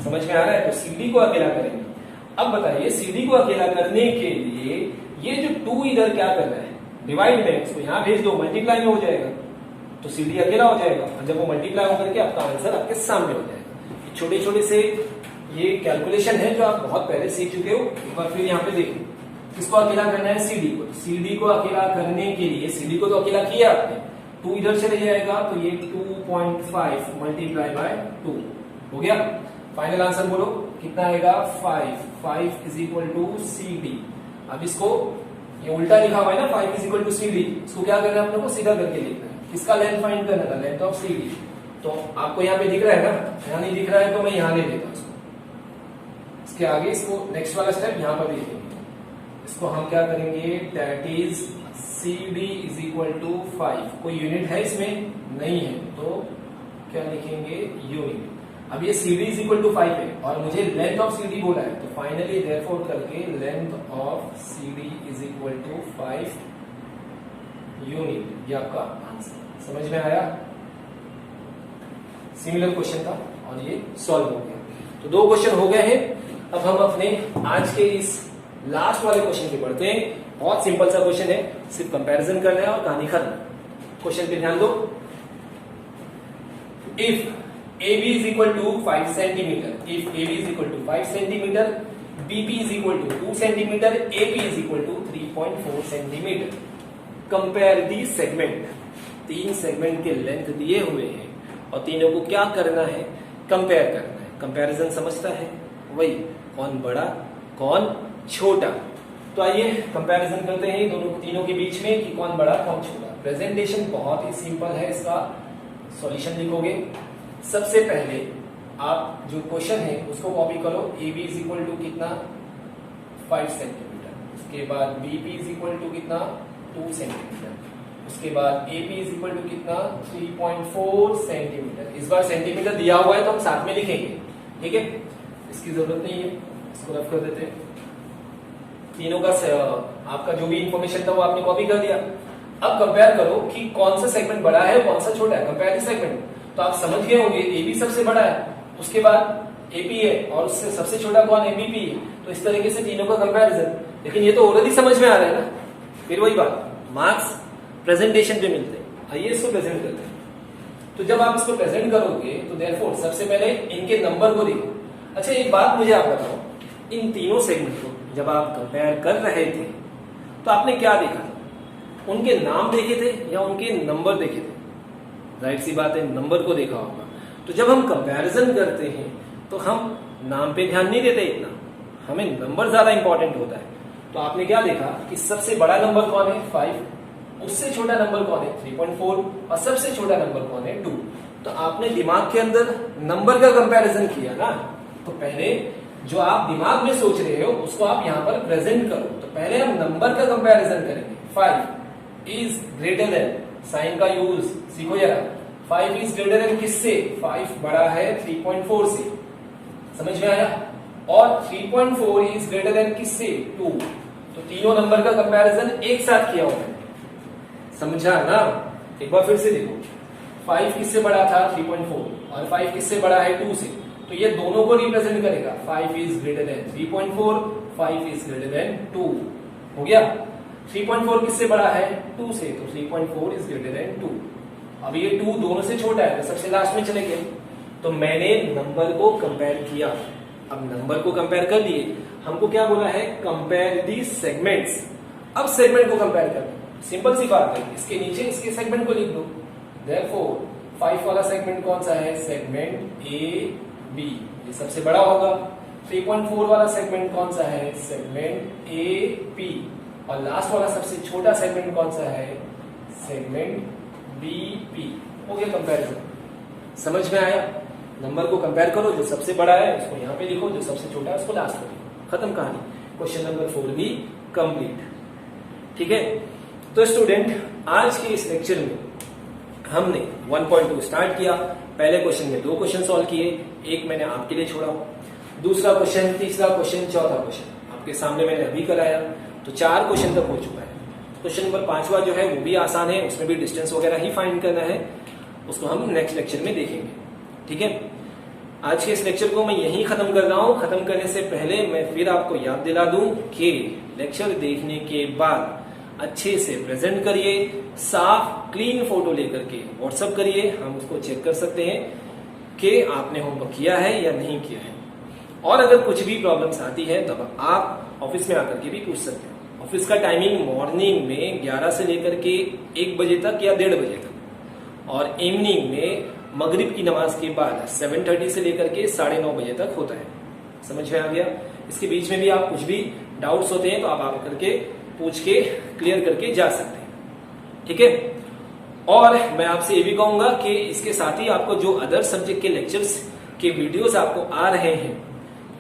समझ में आ रहा है, तो CD को अकेला करेंगे। अब बताइए CD को अकेला करने के लिए ये जो 2 इधर क्या करना है, डिवाइड में, इसको यहां भेज दो, मल्टीप्लाई में हो जाएगा, तो CD अकेला हो जाएगा, और जब वो मल्टीप्लाई होकर के आपका आंसर आपके सामने हो जाएगा। छोटे छोटे से ये कैलकुलेशन है जो आप बहुत पहले सीख चुके हो, एक बार फिर यहाँ पे देखो, किसको अकेला करना है, CD को। CD को अकेला करने के लिए, CD को तो अकेला किया आपने, 2 इधर चले जाएगा, तो ये 2.5 मल्टीप्लाई बाय 2 हो गया। फाइनल आंसर बोलो कितना आएगा, 5 इज इक्वल टू CD। अब इसको ये उल्टा लिखा हुआ है ना, 5 इज इक्वल टू CD, इसको क्या करना है अपने को, सीधा करके लिखना है। किसका लेंथ फाइंड करना था, लेंथ ऑफ CD। तो आपको यहाँ पे दिख रहा है ना, यहाँ नहीं दिख रहा है तो मैं यहाँ ले लेता हूँ इसको। इसके आगे इसको नेक्स्ट वाला स्टेप यहाँ पर लिखेंगे, इसको हम क्या करेंगे, that is CD is equal to 5। कोई यूनिट है इसमें, नहीं है, तो क्या लिखेंगे, यूनिट। अब ये CD इज इक्वल टू 5 है और मुझे लेंथ ऑफ CD बोला है, तो फाइनली देयरफॉर करके length of CD is equal to 5 unit, ये आपका आंसर। समझ में आया, सिमिलर क्वेश्चन था और ये सॉल्व हो गया। तो 2 क्वेश्चन हो गए हैं। अब हम अपने आज के इस लास्ट वाले क्वेश्चन पे बढ़ते हैं। बहुत सिंपल सा क्वेश्चन है, सिर्फ कंपैरिजन करना है और कहानी खत्म। क्वेश्चन पे ध्यान दो, if AB is equal to 5 centimeter, if AB is equal to 5 centimeter, BB is equal to 2 centimeter, AP is equal to 3.4 centimeter. Compare these segment, 3 segment के लेंथ दिए हुए हैं और तीनों को क्या करना है, कंपेयर करना है। कंपैरिजन समझता है, वही कौन बड़ा कौन छोटा। तो आइए कंपैरिजन करते हैं दोनों तीनों के बीच में कि कौन बड़ा कौन छोटा। प्रेजेंटेशन बहुत ही सिंपल है, इसका सॉल्यूशन लिखोगे। सबसे पहले आप जो क्वेश्चन है उसको कॉपी करो, AB इज इक्वल टू कितना 5 सेंटीमीटर, उसके बाद BP इज इक्वल टू कितना 2 सेंटीमीटर, उसके बाद AP इज इक्वल टू कितना 3.4 सेंटीमीटर। इस बार सेंटीमीटर दिया हुआ है तो हम साथ में लिखेंगे, ठीक है, इसकी जरूरत नहीं है, इसको रफ कर देते हैं। तीनों का आपका जो भी इंफॉर्मेशन था वो आपने कॉपी कर दिया। अब कंपेयर करो कि कौन सा सेगमेंट बड़ा है कौन सा छोटा है, कंपेयर द सेगमेंट। तो आप समझ गए होंगे AB सबसे बड़ा है, उसके बाद AP है और उससे सबसे छोटा कौन है, BP है। तो इस तरीके से तीनों का कंपैरिजन, लेकिन ये तो ऑलरेडी समझ में आ रहा है ना। फिर वही बात, मार्क्स प्रेजेंटेशन पे मिलते हैं। आइए इसको प्रेजेंट करते हैं। तो जब आप इसको प्रेजेंट करोगे तो देयरफॉर सबसे पहले इनके नंबर को देखो। अच्छा एक बात मुझे आप बताओ, इन तीनों सेगमेंट को जब आप कंपेयर कर रहे थे तो आपने क्या देखा था? उनके नाम देखे थे या उनके नंबर देखे थे? जाहिर सी बात है नंबर को देखा होगा। तो जब हम कंपैरिजन करते हैं तो हम नाम पे ध्यान नहीं देते इतना, हमें नंबर ज्यादा इंपॉर्टेंट होता है। तो आपने क्या देखा कि सबसे बड़ा नंबर कौन है 5, उससे छोटा नंबर कौन है 3.4 और सबसे छोटा नंबर कौन है 2। तो आपने दिमाग के अंदर नंबर का कंपैरिजन किया ना। तो पहले जो आप दिमाग में सोच रहे हो उसको आप यहाँ पर प्रेजेंट करो। तो पहले हम नंबर का कंपैरिजन करेंगे। 5 इज ग्रेटर देन, साइन का यूज सीखो जरा। 5 इज ग्रेटर देन किससे? 5 बड़ा है 3.4 से, समझ में आया? और 3.4 इज ग्रेटर देन किससे? 2। तो तीनों नंबर का कंपैरिजन एक साथ किया हुआ है, समझा ना? एक बार फिर से देखो, 5 किससे बड़ा था 3.4 और 5 किससे बड़ा है 2 से। तो ये दोनों को रिप्रेजेंट करेगा। 5 is greater then 3.4, 5 is greater then 2। हो गया? 3.4 किससे बड़ा है 2 से, तो 3.4 इज ग्रेटर देन 2। अब ये 2 दोनों से छोटा है तो सबसे लास्ट में चले गए। तो मैंने नंबर को कंपेयर किया। अब नंबर को कंपेयर कर लिए, हमको क्या बोला है? कंपेयर दी सेगमेंट्स। अब सेगमेंट को कंपेयर कर दो, सिंपल सी बात है। इसके नीचे इसके सेगमेंट को लिख दो। देयरफॉर 5 वाला सेगमेंट कौन सा है? सेगमेंट ए बी, ये सबसे बड़ा होगा। 3.4 वाला सेगमेंट कौन सा है? Segment A P. और लास्ट वाला सबसे छोटा सेगमेंट कौन सा है? Segment B P. हो गया कंपैरिजन, समझ में आया? नंबर को कंपेयर करो, जो सबसे बड़ा है उसको यहाँ पे लिखो, जो सबसे छोटा है उसको लास्ट में लिखो, खत्म कहानी। क्वेश्चन नंबर 4 भी कंप्लीट। ठीक है, तो स्टूडेंट आज के इस लेक्चर में हमने 1.2 स्टार्ट किया। पहले क्वेश्चन में 2 क्वेश्चन सॉल्व किए, एक मैंने आपके लिए छोड़ा, दूसरा क्वेश्चन, तीसरा क्वेश्चन, चौथा क्वेश्चन आपके सामने मैंने अभी कराया। तो 4 क्वेश्चन तक हो चुका है। क्वेश्चन नंबर 5वां जो है वो भी आसान है, उसमें भी डिस्टेंस वगैरह ही फाइंड करना है, उसको हम नेक्स्ट लेक्चर में देखेंगे। ठीक है, आज के इस लेक्चर को मैं यहीं खत्म कर रहा हूं। खत्म करने से पहले मैं फिर आपको याद दिला दूं कि लेक्चर देखने के बाद अच्छे से प्रेजेंट करिए, साफ क्लीन फोटो लेकर के व्हाट्सएप करिए, हम उसको चेक कर सकते हैं कि आपने होमवर्क किया है या नहीं किया है। और अगर कुछ भी प्रॉब्लम्स आती है तब आप ऑफिस में आकर के भी पूछ सकते हैं। ऑफिस का टाइमिंग मॉर्निंग में 11 से लेकर के 1 बजे तक या 1:30 बजे तक, और इवनिंग में मगरिब की नमाज के बाद 7:30 से लेकर के 9:30 बजे तक होता है। समझ में आ गया? इसके बीच में भी आप कुछ भी डाउट्स होते हैं तो आप आकर के पूछ के क्लियर करके जा सकते हैं। ठीक है, और मैं आपसे ये भी कहूंगा कि इसके साथ ही आपको जो अदर सब्जेक्ट के लेक्चर्स के वीडियोस आपको आ रहे हैं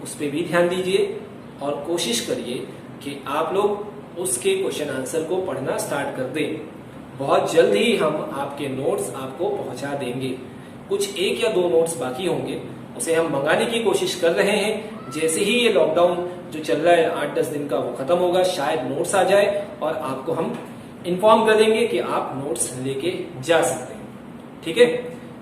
उस पर भी ध्यान दीजिए और कोशिश करिए कि आप लोग उसके क्वेश्चन आंसर को पढ़ना स्टार्ट कर दें। बहुत जल्द ही हम आपके नोट्स आपको पहुंचा देंगे। कुछ 1 या 2 नोट्स बाकी होंगे, उसे हम मंगाने की कोशिश कर रहे हैं। जैसे ही ये लॉकडाउन जो चल रहा है 8-10 दिन का वो खत्म होगा, शायद नोट्स आ जाए और आपको हम इन्फॉर्म कर देंगे कि आप नोट्स लेके जा सकते हैं। ठीक है,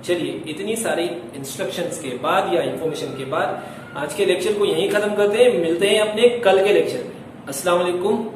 चलिए इतनी सारी इंस्ट्रक्शंस के बाद या इंफॉर्मेशन के बाद आज के लेक्चर को यहीं खत्म करते हैं। मिलते हैं अपने कल के लेक्चर में। अस्सलाम वालेकुम।